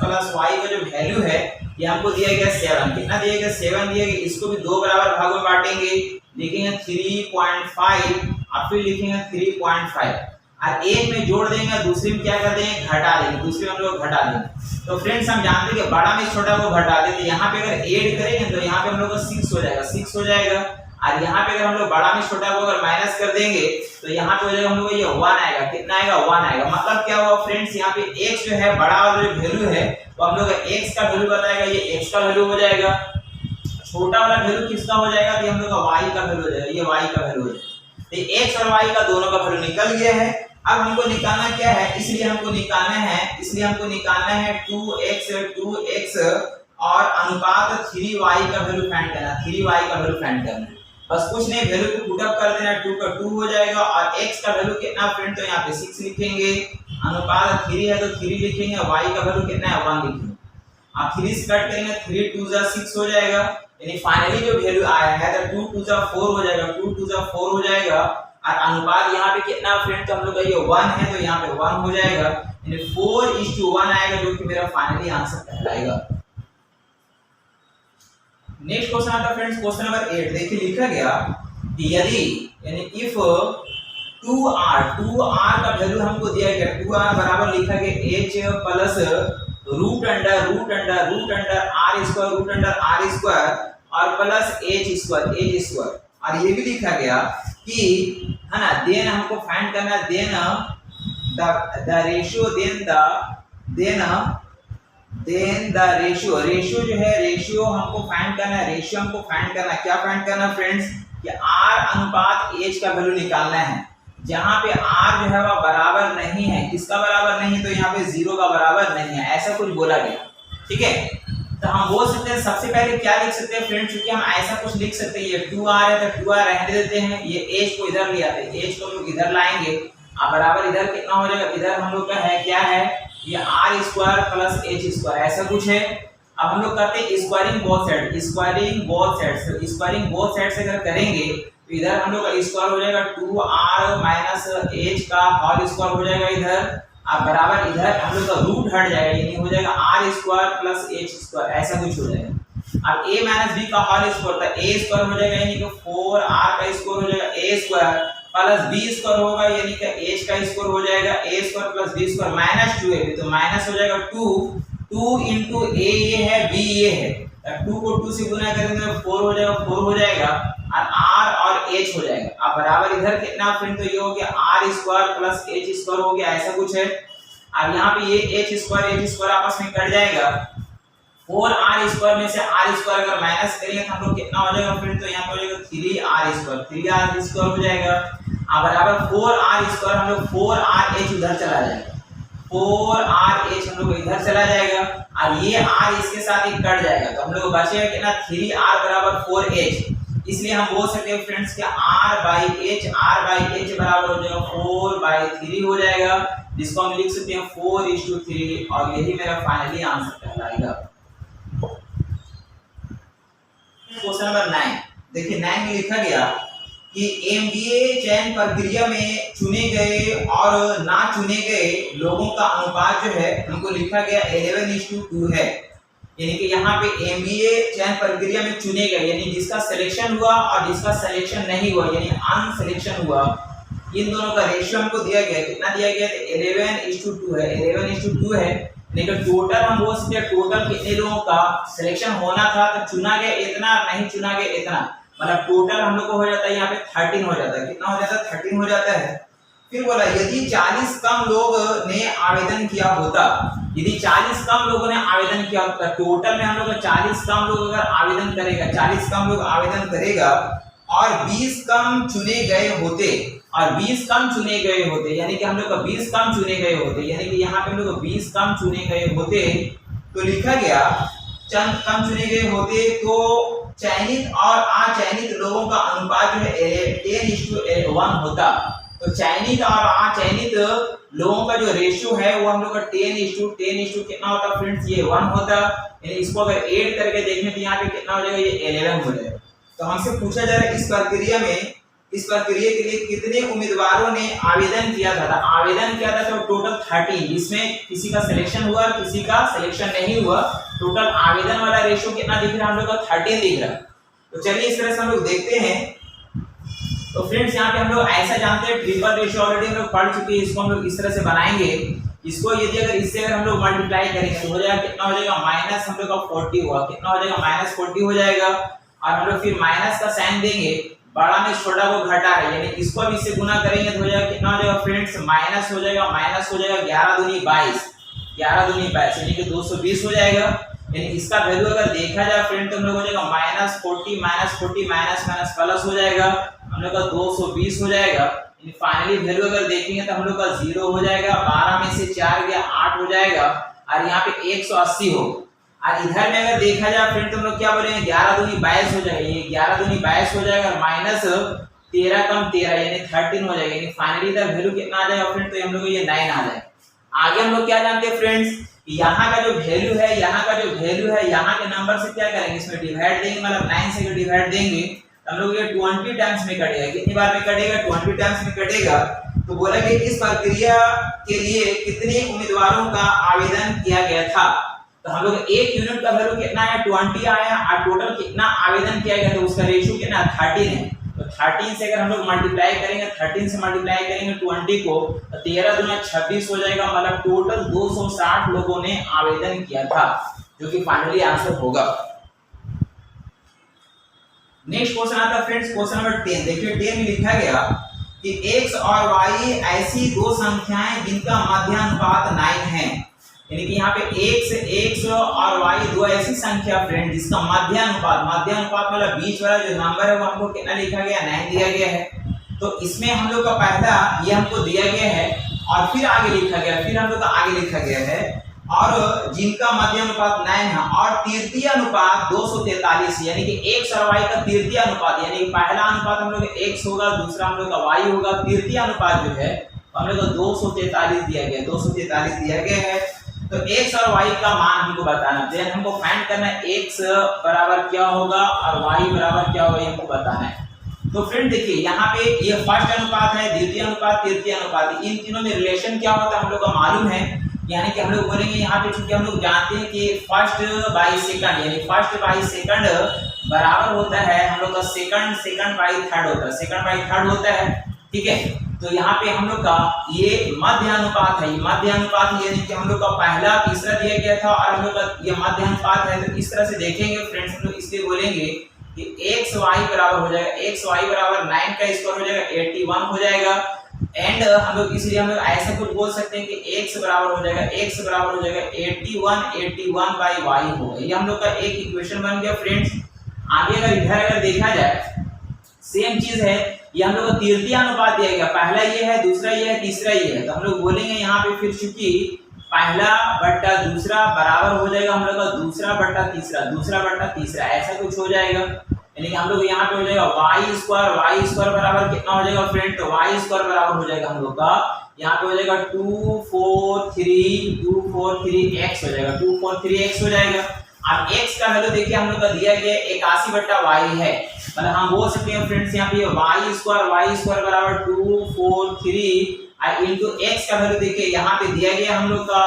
प्लस वाई का जो वैल्यू है ये हमको दिया गया 7। कितना दिया गया 7 दिया गया, इसको भी दो बराबर भागों में बांटेंगे, लिखेंगे 3.5 और फिर लिखेंगे 3.5 और एक में जोड़ देंगे, दूसरे में क्या कर देंगे घटा देंगे, दूसरे में हम लोग घटा देंगे। तो फ्रेंड्स हम जानते हैं कि बड़ा में छोटा को घटा देते, यहाँ पे अगर ऐड करेंगे तो यहाँ पे हम लोग को 6 हो जाएगा और यहाँ पे अगर हम लोग बड़ा में छोटा को अगर माइनस कर देंगे तो यहाँ पे हो जाएगा हम लोग ये 1 आएगा। कितना आएगा 1 आएगा। मतलब क्या हुआ फ्रेंड्स, यहाँ पे x जो है बड़ा वाला जो वैल्यू है तो हम लोग x का वैल्यू बताएगा, ये x का वैल्यू हो जाएगा। छोटा वाला वैल्यू किसका हो जाएगा तो हम लोग का y का वैल्यू हो जाएगा, ये y का वैल्यू हो जाएगा। तो x और y का दोनों का वैल्यू निकल गया है। अब हमको निकालना क्या है, इसलिए हमको निकालना है 2x और अनुपात 3y का वैल्यू फाइंड करना, 3y का वैल्यू फाइंड करना है। बस कुछ नहीं, वैल्यू को पुट अप कर देना, 2 का 2 हो जाएगा और x का वैल्यू कितना फ्रेंड, तो यहाँ पे 6 लिखेंगे, अनुपात 3 है तो 3 लिखेंगे, y का वैल्यू कितना है 1 लिखेंगे। आप 3 से कट करेंगे 3 2 जा 6 हो जाएगा, यानी फाइनली जो वैल्यू आया है तो 2 2 जा 4 हो जाएगा, 2 2 जा 4 हो जाएगा और अनुपात यहाँ पे कितना फ्रेंड, तो हम लोग का ये 1 है तो यहाँ पे 1 हो जाएगा, यानी 4:1 आएगा जो कि मेरा फाइनली आंसर कहलाएगा। नेक्स्ट क्वेश्चन आता है फ्रेंड्स क्वेश्चन नंबर 8। देखिए लिखा गया कि यदि यानी इफ 2r का वैल्यू हमको दिया गया, 2r बराबर लिखा गया h plus root under r square और प्लस h स्क्वायर और ये भी लिखा गया कि है ना, देन हमको फाइंड करना, देन द रेशियो जो है रेशियो हमको फाइंड करना है, क्या फाइंड करना फ्रेंड्स कि r अनुपात h का वैल्यू निकालना है। जहां पे r जो है वह बराबर नहीं है, किसका बराबर नहीं, तो यहाँ पे 0 का बराबर नहीं है, ऐसा कुछ बोला गया, ठीक है। तो हम बोल सकते हैं सबसे पहले क्या लिख सकते हैं फ्रेंड्स, क्योंकि हम ऐसा कुछ लिख सकते हैं, ये 2r है तो 2r रहने देते हैं, ये h को इधर ले आते हैं, h को हम लोग इधर लाएंगे और बराबर इधर कितना हो जाएगा, इधर हम लोग का है क्या है ये r square plus h square ऐसा कुछ है। अब हम लोग करते हैं स्क्वायरिंग बोथ साइड से अगर करेंगे तो इधर हम लोग का स्क्वायर हो जाएगा 2r माइनस h का होल स्क्वायर हो जाएगा इधर, अब बराबर इधर हम लोग का रूट हट जाएगा, यानी हो जाएगा r square plus h square ऐसा कुछ हो जाएगा। अब a माइनस b का होल स्क्वायर था a स्क्वायर हो जाएगा, यानी कि 4r का स्क्वायर हो जाएगा a square plus b square होगा, यानी कि h का स्क्वायर हो जाएगा a square plus b square minus 2 है तो माइनस हो जाएगा 2 into a ये है b ये है, 2 को 2 से गुना करेंगे तो 4 हो जाएगा और r और h हो जाएगा। अब बराबर इधर कितना फ्रेंड, तो ये हो गया r square plus h square हो गया ऐसा कुछ है। अब यहाँ पे ये h स्क्वायर आपस में कट जाएगा, 4r स्क्वायर में से r स्क्वायर अगर माइनस करेंगे तो हम लोग कितना हो जाएगा फ्रेंड, तो यहाँ पे हो जाएगा 3r स्क्वायर हो जाएगा। अब बराबर 4r स्क्वायर हम लोग 4rh उधर चला जाएगा, 4rh हम लोग इधर चला जाएगा और ये r इसके साथ ही कट जाएगा तो हम लोग बचेगा कितना 3r बराबर 4h। इसलिए हम बोल सकते हैं फ्रेंड्स कि r बाई h बराबर हो जाएगा 4/3 हो जाएगा, जिसको हम लिख सकते हैं 4:3 और यही मेरा फाइनली आंसर कहलाएगा। क्वेश्चन नंबर 9 देखिए 9 में लिखा गया कि एमबीए चयन प्रक्रिया में चुने गए और ना चुने गए लोगों का अनुपात जो है हमको लिखा गया 11:2 है, यानी कि यहाँ पे एमबीए चयन प्रक्रिया में चुने गए यानी जिसका सिलेक्शन हुआ और जिसका सिलेक्शन नहीं हुआ यानी अनसिलेक्शन हुआ, इन दोनों का रेशियो हमको दिया गया, कितना दिया गया 11:2 है, 11:2 है, लेकिन टोटल हम बोल सकते हैं टोटल कितने लोगों का सिलेक्शन होना था तो चुना गया इतना, नहीं चुना गया इतना, मतलब टोटल हम लोग को हो जाता है यहाँ पे 13 हो जाता है, कितना हो जाता है 13 हो जाता है। फिर बोला यदि 40 कम लोग ने आवेदन किया होता यदि 40 कम लोगों ने आवेदन किया तो टोटल में हम लोग 40 कम लोग अगर आवेदन करेगा, 40 कम लोग आवेदन करेगा और 20 कम चुने गए होते, और 20 कम चुने गए होते यानी कि हम लोग का 20 कम चुने गए होते, यानी कि यहाँ पे हम लोग 20 कम चुने गए होते तो लिखा गया चंद कम चुने गए होते तो चयनित और अचयनित लोगों का अनुपात जो है 10:1 होता। तो चयनित और अचयनित लोगों का जो रेशियो है वो हम लोग का 10:10 कितना होता फ्रेंड्स, ये 1 होता। यानी इसको अगर ऐड करके देखें तो यहाँ पे कितना हो जाएगा, ये 11 हो जाएगा। तो हमसे पूछा जा रहा है इस प्रक्रिया के लिए कितने उम्मीदवारों ने आवेदन किया था। आवेदन किया था तो टोटल 13, जिसमें किसी का सिलेक्शन हुआ और किसी का सिलेक्शन नहीं हुआ। टोटल आवेदन वाला रेशियो कितना दिख रहा है हम लोग का, 13 दिख रहा है। तो चलिए इस तरह से हम लोग देखते हैं। तो फ्रेंड्स यहाँ पे हम लोग ऐसा जानते हैं, ट्रिपल रेशियो ऑलरेडी हम लोग पढ़ चुके हैं, इसको हम लोग इस तरह से बनाएंगे। इसको यदि अगर इससे अगर हम लोग मल्टीप्लाई करेंगे तो हो जाएगा कितना, हो जाएगा माइनस हम लोग का 40 हुआ, कितना हो जाएगा -40 हो जाएगा। और हम लोग फिर माइनस का साइन देंगे, बड़ा में छोटा को घटा रहे, यानी इसको भी इससे गुना करेंगे तो हो जाएगा कितना हो जाएगा फ्रेंड्स, माइनस हो जाएगा 11 दूनी 22, 11 दूनी 22 यानी कि 220 हो जाएगा। यानी इसका वैल्यू अगर देखा जाए फ्रेंड तो हम लोग हो जाएगा -40 माइनस प्लस हो जाएगा, हम लोग का 220 हो जाएगा। यानी फाइनली वैल्यू अगर देखेंगे तो हम लोग का 0 हो जाएगा, 12 में से 4 गया 8 हो जाएगा, और यहाँ पे 180 हो। और इधर में अगर देखा जाए फ्रेंड तो हम लोग क्या बोलेंगे, 11 दूनी 22 हो जाएगा, ये 11 दूनी 22 हो जाएगा, माइनस 13 कम 13 यानी 13 हो जाएगा। यानी फाइनली इधर वैल्यू कितना आ जाएगा फ्रेंड, तो हम लोग ये 9 आ जाएगा। आगे हम लोग क्या जानते हैं फ्रेंड्स, यहाँ का जो वैल्यू है, यहाँ का जो वैल्यू है, यहाँ के नंबर से क्या करेंगे, इसमें डिवाइड देंगे, मतलब 9 से डिवाइड देंगे, हम लोग ये 20 टाइम्स में कटेगा। कितनी बार में कटेगा, 20 टाइम्स में कटेगा। तो बोला कि इस प्रक्रिया के लिए कितने उम्मीदवारों का आवेदन किया गया था। तो हम लोग 1 यूनिट का वैल्यू कितना है, 20 आया, और टोटल कितना आवेदन किया गया, तो उसका रेशियो कितना 13 है। तो 13 से अगर हम लोग मल्टीप्लाई करेंगे, 13 से मल्टीप्लाई करेंगे 20 को, तो 13 दूना 26 हो जाएगा, मतलब टोटल 260 लोगों ने आवेदन किया था, जो कि फाइनली आंसर होगा। नेक्स्ट क्वेश्चन आता है फ्रेंड्स, क्वेश्चन नंबर 10। देखिए 10 में लिखा गया कि x और y ऐसी दो संख्याएं जिनका मध्यानुपात 9 है। यानी कि यहाँ पे x और y दो ऐसी संख्या फ्रेंड जिसका मध्यानुपात मतलब बीच वाला जो नंबर है वो हमको कितना लिखा गया, 9 दिया गया है। तो इसमें हम लोग का पहला ये हमको दिया गया है, और फिर आगे लिखा गया, फिर हम लोग का आगे लिखा गया है, और जिनका मध्यानुपात 9 है, और तृतीय अनुपात 243, यानी कि x और y का तृतीय अनुपात, यानी कि पहला अनुपात हम लोग x होगा, दूसरा हम लोग का y होगा, तृतीय अनुपात जो है हम लोग को 243 दिया गया, 243 दिया गया है। तो x और y का मान हमको बताना है, देन हमको फाइंड करना है x बराबर क्या होगा और y बराबर क्या होगा, हमको बताना है। तो फ्रेंड देखिए यहाँ पे ये फर्स्ट अनुपात है, द्वितीय अनुपात, तृतीय अनुपात, इन तीनों में रिलेशन क्या होता है हम लोग को मालूम है। यानी कि हम लोग बोलेंगे यहाँ पे, चूंकि हम लोग जानते हैं कि फर्स्ट बाई सेकंड, यानी फर्स्ट बाई सेकंड बराबर होता है हम लोग का सेकंड बाई थर्ड होता है, सेकंड बाई थर्ड होता है, ठीक है। तो यहाँ पे हम लोग का ये मध्य अनुपात है, ये मध्य अनुपात यानी कि हम लोग का पहला तीसरा दिया गया था, और हम लोग का ये मध्य अनुपात है। तो इस तरह से देखेंगे फ्रेंड्स, हम लोग इसलिए बोलेंगे कि x y बराबर हो जाएगा, x y बराबर 9 का स्क्वायर हो जाएगा 81 हो जाएगा। एंड हम लोग इसलिए हम लोग ऐसा कुछ बोल सकते हैं कि x बराबर हो जाएगा 81 बाई y होगा। ये हम लोग का एक इक्वेशन बन गया फ्रेंड्स। आगे अगर इधर देखा जाए सेम चीज है, ये हम लोग को तृतीय अनुपात दिया गया, पहला ये है, दूसरा ये है, तीसरा ये है। तो हम लोग बोलेंगे यहाँ पे फिर चूंकि पहला बट्टा दूसरा बराबर हो जाएगा हम लोग का दूसरा बट्टा तीसरा, ऐसा कुछ हो जाएगा। यानी कि हम लोग यहाँ पे हो जाएगा y स्क्वायर बराबर कितना हो जाएगा फ्रेंड, तो y स्क्वायर बराबर हो जाएगा हम लोग का यहाँ पे हो जाएगा 243x हो जाएगा, 243x हो जाएगा। अब x का वैल्यू देखिए हम लोग का दिया गया 81/y है, मतलब हम बोल सकते हैं फ्रेंड्स यहाँ पे y स्क्वायर बराबर 243 इंटू x का वैल्यू देखिए यहाँ पे दिया गया हम लोग का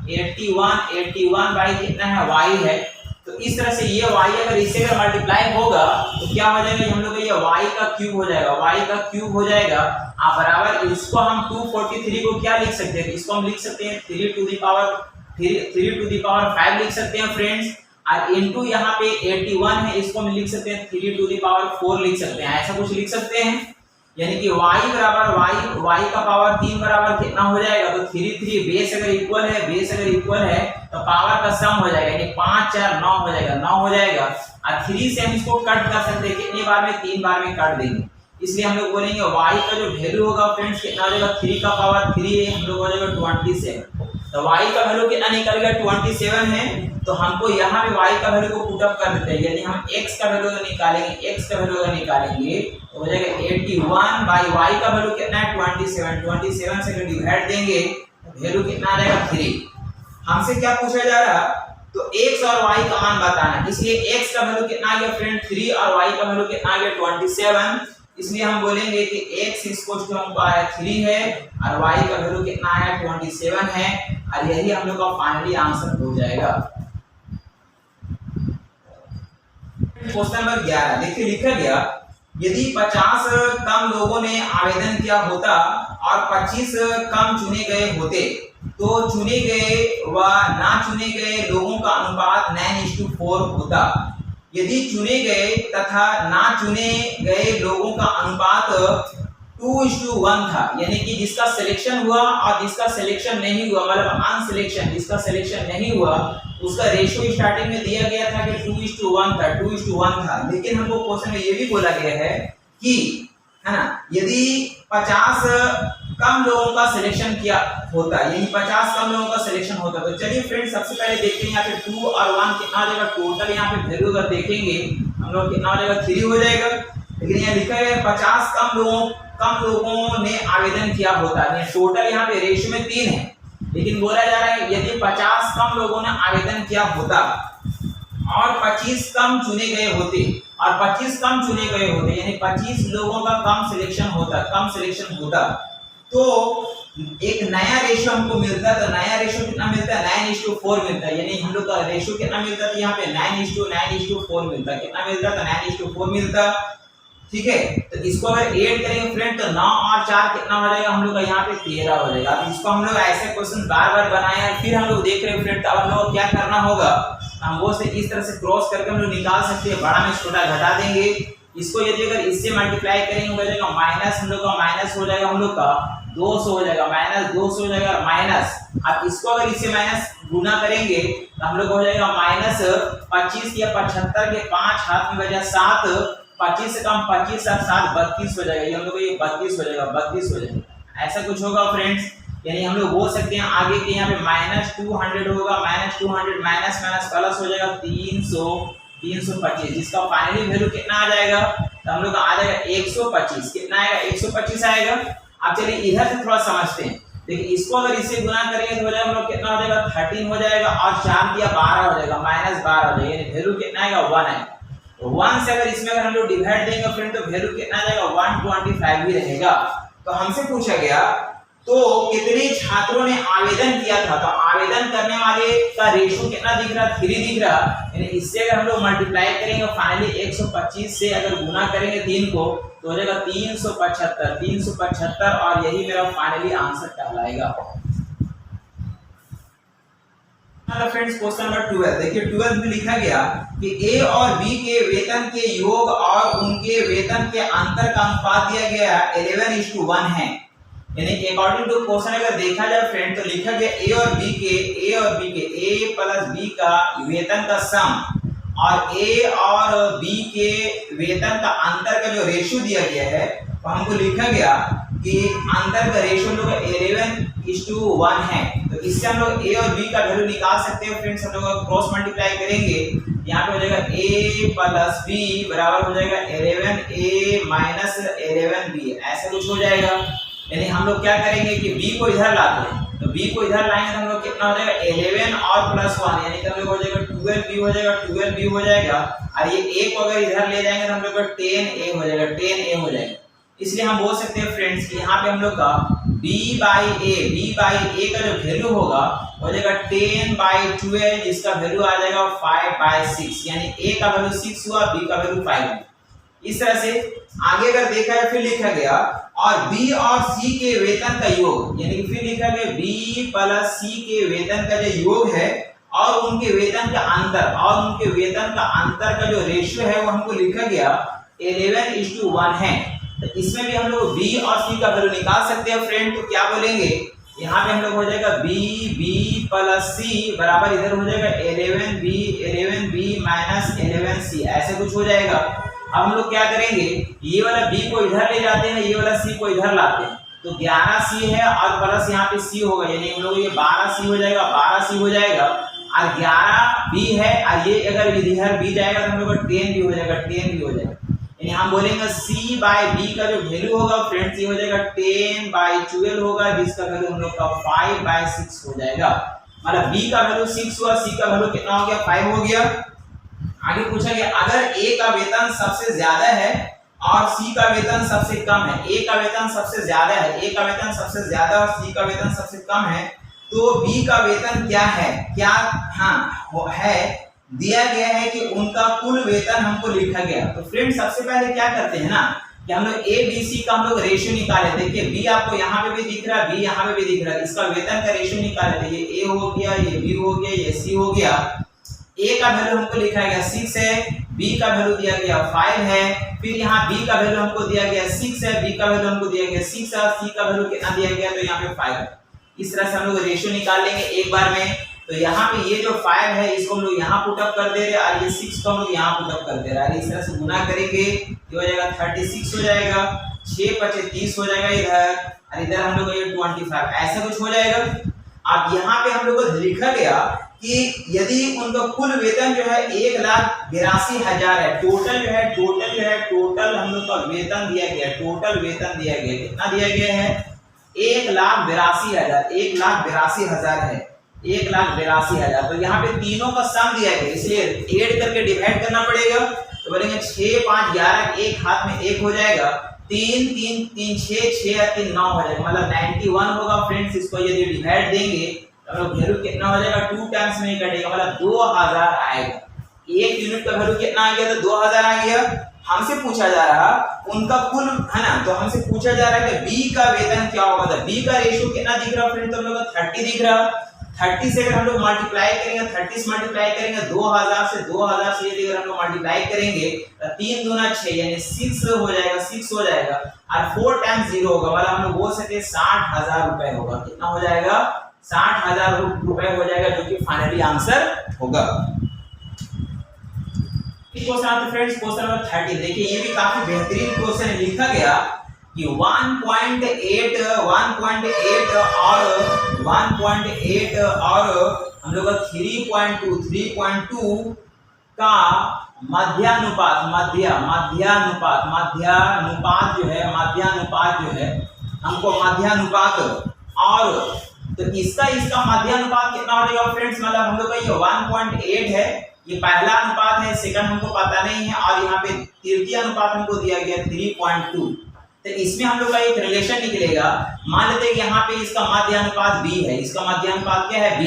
81 बाई कितना है y है। तो इस तरह से ये y अगर इससे अगर मल्टीप्लाई होगा तो क्या हो जाएगा, हम लोग का ये y का क्यूब हो जाएगा, आप बराबर इसको हम 243 को क्या लिख सकते हैं, इसको हम लिख सकते हैं 3 टू द पावर 5 लिख सकते हैं फ्रेंड्स, और इनटू यहाँ पे 81 है, इसको हम लिख सकते हैं 3 टू द पावर 4 लिख सकते हैं, ऐसा कुछ लिख सकते हैं। यानी कि y बराबर y का पावर 3 बराबर कितना हो जाएगा, तो 3 3 बेस अगर इक्वल है तो पावर का सम हो जाएगा, यानी 5 4 9 हो जाएगा, 9 हो जाएगा। और 3 से हम इसको कट कर सकते हैं, कितनी बार में, 3 बार में काट देंगे। इसलिए हम लोग बोलेंगे y का जो वैल्यू होगा फ्रेंड्स कितना हो जाएगा, 3 का पावर 3 हम लोग हो जाएगा 27। तो y का वैल्यू कितना निकल गया, 27 है। तो हमको यहाँ पे y का वैल्यू को पुट अप कर देते हैं, यदि हम x का वैल्यू निकालेंगे तो हो जाएगा 81 बाई y का वैल्यू कितना है 27 से डिवाइड देंगे तो वैल्यू कितना आ जाएगा 3। हमसे क्या पूछा जा रहा, तो x और y का मान बताना, इसलिए x का वैल्यू कितना आ गया फ्रेंड 3 और y का वैल्यू कितना आ गया 27। इसलिए हम बोलेंगे कि x इक्वल टू हमको आया 3 है और y का वैल्यू कितना आया 27 है, और यही हम लोग का फाइनली आंसर हो जाएगा। क्वेश्चन नंबर 11 देखिए लिखा गया, यदि 50 कम लोगों ने आवेदन किया होता और 25 कम चुने गए होते तो चुने गए व ना चुने गए लोगों का अनुपात 9:4 होता। यदि चुने गए तथा ना चुने गए लोगों का अनुपात 2:1 था, यानी कि जिसका सिलेक्शन हुआ और जिसका सिलेक्शन नहीं हुआ, मतलब अनसिलेक्शन, जिसका सिलेक्शन नहीं हुआ उसका रेशियो स्टार्टिंग में दिया गया था कि 2:1 था। लेकिन हमको क्वेश्चन में ये भी बोला गया है कि, है ना, यदि 50 कम लोगों का सिलेक्शन किया होता, यानी 50 कम लोगों का सिलेक्शन होता। तो चलिए फ्रेंड्स सबसे पहले देखते हैं यहाँ पे 2 और 1 कितना हो जाएगा, टोटल यहाँ पे वैल्यू अगर देखेंगे हम लोग कितना हो जाएगा 3 हो जाएगा। लेकिन यहाँ लिखा है 50 कम लोगों ने आवेदन किया होता, टोटल यहाँ पे रेशियो में 3 है, लेकिन बोला जा रहा है यदि 50 कम लोगों ने आवेदन किया होता और 25 कम चुने गए होते, यानी 25 लोगों का कम सिलेक्शन होता तो एक नया रेशियो हमको मिलता। तो नया रेशियो कितना मिलता है, 9:4 मिलता है, यानी हम लोग का रेशियो कितना मिलता था यहाँ पे 9:4 मिलता। कितना मिलता था, 9:4 मिलता। ठीक है, तो इसको अगर ऐड करेंगे फ्रेंड तो 9 और 4 कितना हो जाएगा हम लोग का यहाँ पे 13 हो जाएगा। अब इसको हम लोग ऐसे क्वेश्चन बार बनाए हैं, फिर हम लोग देख रहे हैं फ्रेंड, तो हम लोग क्या करना होगा, हम वो से इस तरह से क्रॉस करके हम लोग निकाल सकते हैं, बड़ा में छोटा घटा देंगे। इसको यदि अगर इससे मल्टीप्लाई करेंगे हो जाएगा माइनस, हम लोग का माइनस हो जाएगा, हम लोग का 200 हो जाएगा, -200 हो जाएगा माइनस। अब इसको अगर इससे माइनस गुना करेंगे तो हम लोग हो जाएगा माइनस 25 या 75 के 5 हाथ में बचा 7, 25 से कम 25 और 7 32 हो जाएगा, ये हम लोग को ये 32 हो जाएगा। ऐसा कुछ होगा फ्रेंड्स, यानी हम लोग बोल सकते हैं आगे के यहाँ पे -200 होगा, -200 माइनस प्लस हो जाएगा 325, जिसका फाइनली वैल्यू कितना आ जाएगा, तो हम लोग का आ जाएगा 125। कितना आएगा, 125 आएगा। अब चलिए इधर से थोड़ा समझते हैं। देखिए इसको अगर इससे गुना करेंगे तो हो जाएगा हम लोग कितना हो जाएगा 13 हो जाएगा, और 4 दिया 12 हो जाएगा, -12 हो जाएगा, यानी वैल्यू कितना आएगा 1 आएगा। 1 से अगर इसमें अगर हम लोग डिवाइड देंगे फ्रेंड तो वैल्यू कितना आ जाएगा 125 ही रहेगा। तो हमसे पूछा गया तो कितने छात्रों ने आवेदन किया था, तो आवेदन करने वाले का रेशियो कितना दिख रहा, 3 दिख रहा, यानी इससे अगर हम लोग मल्टीप्लाई करेंगे फाइनली 125 से अगर गुना करेंगे 3 को तो हो जाएगा 375, और यही मेरा फाइनली आंसर कहलाएगा। फ्रेंड्स क्वेश्चन नंबर 12 देखिए, 12 में लिखा गया कि ए और बी के वेतन के योग और उनके वेतन के अंतर का अनुपात दिया गया 11:1 है। यानी अकॉर्डिंग टू क्वेश्चन अगर देखा जाए फ्रेंड तो लिखा गया ए और बी के ए प्लस बी का वेतन का सम और ए और बी के वेतन का अंतर का जो रेशियो दिया गया है, तो हमको लिखा गया कि अंतर का रेशियो लोग 11:1 है। तो इससे हम लोग ए और बी का वैल्यू निकाल सकते हैं फ्रेंड्स। हम लोग क्रॉस मल्टीप्लाई करेंगे, यहाँ पे हो जाएगा a प्लस बी बराबर हो जाएगा 11a माइनस 11b, ऐसा कुछ हो जाएगा। यानी हम लोग क्या करेंगे कि b को इधर लाते हैं, तो b को इधर लाएंगे तो हम लोग कितना हो जाएगा 11 और प्लस 1, यानी कि हम लोग हो जाएगा 12b हो जाएगा, और ये a को अगर इधर ले जाएंगे तो हम लोग का 10a हो जाएगा। इसलिए हम बोल सकते हैं फ्रेंड्स कि यहाँ पे हम लोग का b बाई a का जो वैल्यू होगा हो जाएगा 10/12, जिसका वैल्यू आ जाएगा 5/6, यानी a का वैल्यू 6 हुआ, b का वैल्यू 5 है। इस तरह से आगे अगर देखा है फिर लिखा गया और b और c के वेतन का योग, यानी कि फिर लिखा गया b प्लस c के वेतन का जो योग है और उनके वेतन का अंतर का जो रेशियो है वो हमको लिखा गया 11:1 है। तो इसमें भी हम लोग बी और सी का वैल्यू निकाल सकते हैं फ्रेंड। तो क्या बोलेंगे, यहाँ पे हम लोग हो जाएगा बी प्लस सी बराबर इधर हो जाएगा 11b माइनस 11c, ऐसे कुछ हो जाएगा। अब हम लोग क्या करेंगे, ये वाला b को इधर ले जाते हैं, ये वाला c को इधर लाते हैं, तो 11c है और प्लस यहाँ पे c होगा, यानी हम लोग ये 12c हो जाएगा, 12c हो जाएगा और 11b है और ये अगर इधर b जाएगा तो हम लोग 10 भी हो जाएगा, 10 भी हो जाएगा। यानी हम बोलेंगे c बाय b का जो वैल्यू होगा फ्रेंड्स ये हो जाएगा 10/12 होगा, जिसका वैल्यू हम लोग का 5/6 हो जाएगा। मतलब b का वैल्यू 6 हुआ, c का वैल्यू कितना हो गया, 5 हो गया। आगे पूछा गया अगर a का वेतन सबसे ज्यादा है और c का वेतन सबसे कम है, a का वेतन सबसे ज्यादा है, a का वेतन सबसे ज्यादा और c का वेतन सबसे कम है, तो b का वेतन क्या है, क्या हाँ है दिया गया है कि उनका कुल वेतन हमको लिखा गया। तो फ्रेंड सबसे पहले क्या करते हैं ना कि हम लोग ए बी सी का हम लोग रेशियो निकाले। देखिए बी आपको यहाँ पे भी दिख रहा है, बी यहाँ पे भी दिख रहा है, इसका वेतन का रेशियो निकाले थे, ये ए हो गया, ये बी हो गया, ये सी हो गया। ए का वैल्यू हमको लिखा गया 6 है, बी का वैल्यू दिया गया 5 है, फिर यहाँ बी का वैल्यू हमको दिया गया 6 है, बी का वैल्यू हमको दिया गया 6 है, सी का वैल्यू कितना दिया गया तो यहाँ पे 5 है। इस तरह से हम लोग रेशियो निकाल लेंगे एक बार में। तो यहाँ पे ये जो 5 है इसको हम लोग यहाँ पुट अप कर दे रहे हैं और ये 6 को हम लोग यहाँ पुट अप कर दे रहे हैं। इस तरह से गुना करेंगे ये हो जाएगा 36 हो जाएगा, 6 × 5 30 हो जाएगा इधर, और इधर हम लोग ये 25 ऐसा कुछ हो जाएगा। अब यहाँ पे हम लोग को लिखा गया कि यदि उनका कुल वेतन जो है 1,82,000 है, टोटल हम लोग का वेतन दिया गया, टोटल वेतन दिया गया, कितना दिया गया है 1,82,000, 1,82,000 है, 1,82,000। तो यहाँ पे तीनों का सम दिया गया, इसलिए ऐड करके डिवाइड करना पड़ेगा। तो बोलेंगे 6 5 11, एक हाथ में 1 हो जाएगा, 3 3 3 6 6 और 3 9 हो जाएगा, मतलब 91 होगा फ्रेंड्स। इसको यदि डिवाइड देंगे तो वैल्यू कितना हो जाएगा, 2 टाइम्स में कटेगा, मतलब 2000 आएगा। एक यूनिट का वैल्यू कितना आ गया, तो 2000 आ गया। हमसे पूछा जा रहा उनका कुल है ना, तो हमसे पूछा जा रहा है कि बी का वेतन क्या होगा। तो बी का रेशियो कितना दिख रहा फ्रेंड, तो हम लोग को 30 दिख रहा। 30 से अगर हम लोग मल्टीप्लाई करेंगे, 30 से मल्टीप्लाई करेंगे 2000 से यदि अगर हम लोग मल्टीप्लाई करेंगे तो 3 दूना 6 यानी 6 हो जाएगा, 6 हो जाएगा और 4 टाइम्स 0 होगा, मतलब हम लोग बोल सकते हैं 60,000 रुपए होगा। कितना हो जाएगा, 60,000 रुपए हो जाएगा, जो कि फाइनली आंसर होगा। क्वेश्चन आता है फ्रेंड्स क्वेश्चन नंबर 30। देखिए ये भी काफी बेहतरीन क्वेश्चन है। लिखा गया कि 1.8 और हम लोग 3.2 का मध्यानुपात जो है हमको मध्यानुपात, और तो इसका मध्यानुपात कितना हो जाएगा फ्रेंड्स, मतलब हम लोग का ये 1.8 है, ये पहला अनुपात है, सेकंड हमको पता नहीं है, और यहाँ पे तृतीय अनुपात हमको दिया गया 3.2। तो इसमें हम लोग का एक रिलेशन निकलेगा। मान लेते हैं कि यहाँ पे इसका मध्यानुपात b है, इसका मध्यानुपात क्या है, b।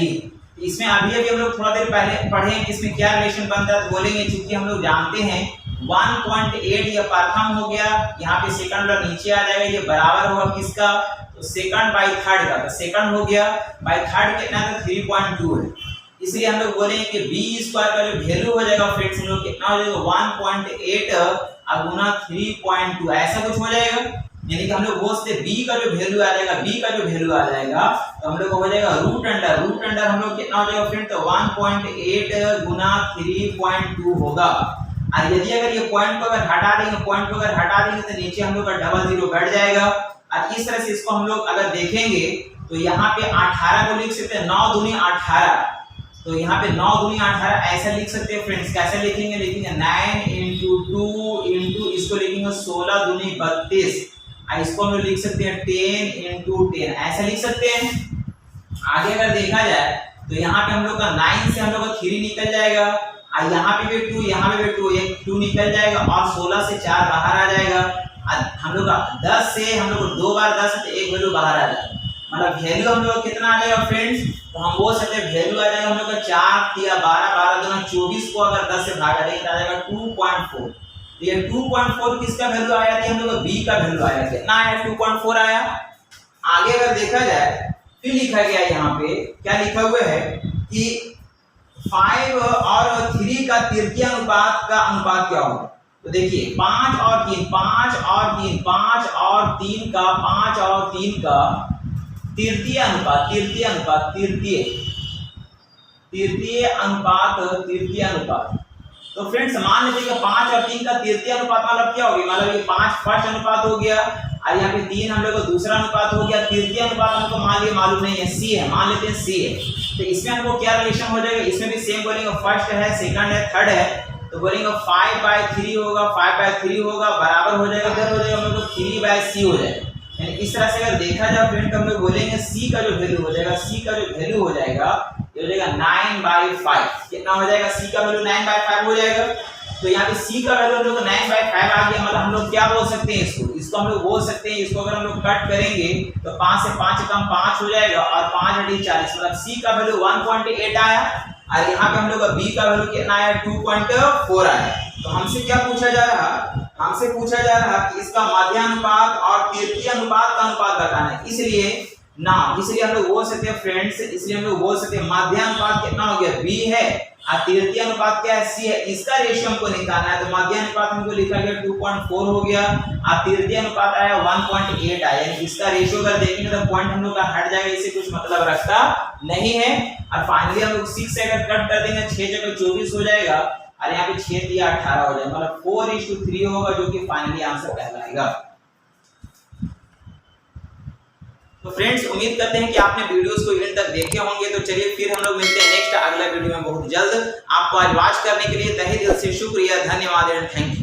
इसमें अभी हम लोग थोड़ा देर पहले पढ़े कि इसमें क्या रिलेशन बनता है, तो बोलेंगे चूंकि हम लोग जानते हैं 1.8 ये प्रथम हो गया, यहाँ पे सेकंड और नीचे आ जाएगा, ये बराबर होगा किसका, तो सेकंड बाई थर्ड का, तो सेकंड हो गया बाई थर्ड कितना है, 3.2 है। इसलिए हम लोग बोलेंगे कि b स्क्वायर का जो वैल्यू हो जाएगा फ्रेंड्स हम लोग कितना हो जाएगा 1.8 गुना 3.2 ऐसा कुछ हो जाएगा। यानी कि हम लोग बोल सकते b का जो वैल्यू आ जाएगा, तो हम लोग को हो जाएगा रूट अंडर हम लोग कितना हो जाएगा फ्रेंड, तो 1.8 गुना 3.2 होगा। और यदि अगर ये पॉइंट को अगर हटा देंगे तो नीचे हम लोग का डबल 0 बैठ जाएगा। और इस तरह से इसको हम लोग अगर देखेंगे तो यहाँ पे 18 को लिख सकते हैं 9 दूनी 18, तो यहाँ पे 9 दूनी 18 ऐसा लिख सकते हैं फ्रेंड्स। कैसे लिखेंगे, 9 × 2 इसको लिखेंगे 16 दूनी 32, इसको हम लोग लिख सकते हैं 10 × 10 ऐसा लिख सकते हैं। आगे अगर देखा जाए तो यहाँ पे हम लोग का 9 से हम लोग का 3 निकल जाएगा, और यहाँ पे भी 2, यहाँ पे भी 2, एक 2 निकल जाएगा, और 16 से 4 बाहर आ जाएगा। हम लोग का 10 से हम लोग को 2 बार 10 है तो एक वैल्यू बाहर आ जाएगा, मतलब वैल्यू हम लोग कितना आ जाएगा फ्रेंड्स, तो हम बोल सकते हैं वैल्यू आ जाएगा हम लोग का 4 या 12 दूना 24 को अगर 10 से भागा देंगे तो आ जाएगा 2.4। तो ये 2.4 किसका वैल्यू आया था, हम लोग का b का वैल्यू आया, कितना आया 2.4 आया। आगे अगर देखा जाए फिर लिखा गया यहाँ पे क्या लिखा हुआ है कि 5 और 3 का तृतीय अनुपात का अनुपात क्या होगा। तो देखिए 5 और 3, 5 और 3, 5 और 3 का 5 और 3 का तृतीय अनुपात, तृतीय अनुपात, तृतीय अनुपात। तो फ्रेंड्स मान लीजिए कि 5 और 3 का तृतीय अनुपात मतलब क्या हो गया, मतलब ये 5 फर्स्ट अनुपात हो गया और यहाँ पे 3 हम लोग का दूसरा अनुपात हो गया। तृतीय अनुपात हमको मान लिया मालूम नहीं है, सी है, मान लेते हैं सी है। तो इसमें हमको क्या रिलेशन हो जाएगा, इसमें भी सेम बोलेंगे, फर्स्ट है, सेकंड है, थर्ड है, तो बोलेंगे 5/3 होगा, 5/3 होगा, बराबर हो जाएगा, इधर हो जाएगा हम लोग को 3/c हो जाएगा। यानी इस तरह से अगर देखा जाए फ्रेंड तो हम लोग बोलेंगे सी का जो वैल्यू हो जाएगा, सी का जो वैल्यू हो जाएगा ये हो जाएगा 9/5। कितना हो जाएगा, सी का वैल्यू 9/5 हो जाएगा। तो यहाँ पे सी का वैल्यू हम लोग 9/5 आ गया, मतलब हम लोग क्या बोल सकते हैं, इसको हम लोग बोल सकते हैं, इसको अगर हम लोग कट करेंगे तो 5 से 5 कम 5 हो जाएगा और 5/40, मतलब सी का वैल्यू 1.8 आया और यहाँ पे हम लोग का बी का वैल्यू कितना आया, 2.4 आया। तो हमसे क्या पूछा जा रहा, हमसे पूछा जा रहा कि इसका माध्यानुपात और तृतीय अनुपात का अनुपात बताना है। इसलिए हम लोग बोल सकते हैं फ्रेंड्स, इसलिए हम लोग बोल सकते हैं माध्यानुपात कितना हो गया, बी है और तृतीय अनुपात क्या है, सी है। इसका रेशियो हमको निकालना है, तो माध्यानुपात हमको लिखा गया 2.4 हो गया और तृतीय अनुपात आया 1.8 आया। यानी इसका रेशियो अगर देखेंगे तो पॉइंट हम लोग का हट जाएगा, इससे कुछ मतलब रखता नहीं है। और फाइनली हम लोग 6 से अगर कट कर देंगे 6 जगह 24 हो जाएगा और यहाँ पे 6 दिया 18 हो जाएगा, मतलब 4:3 होगा, जो कि फाइनली आंसर कहलाएगा। तो फ्रेंड्स उम्मीद करते हैं कि आपने वीडियोस को एंड तक देखे होंगे। तो चलिए फिर हम लोग मिलते हैं नेक्स्ट अगला वीडियो में बहुत जल्द। आपको आज वॉच करने के लिए तहे दिल से शुक्रिया, धन्यवाद एंड थैंक यू।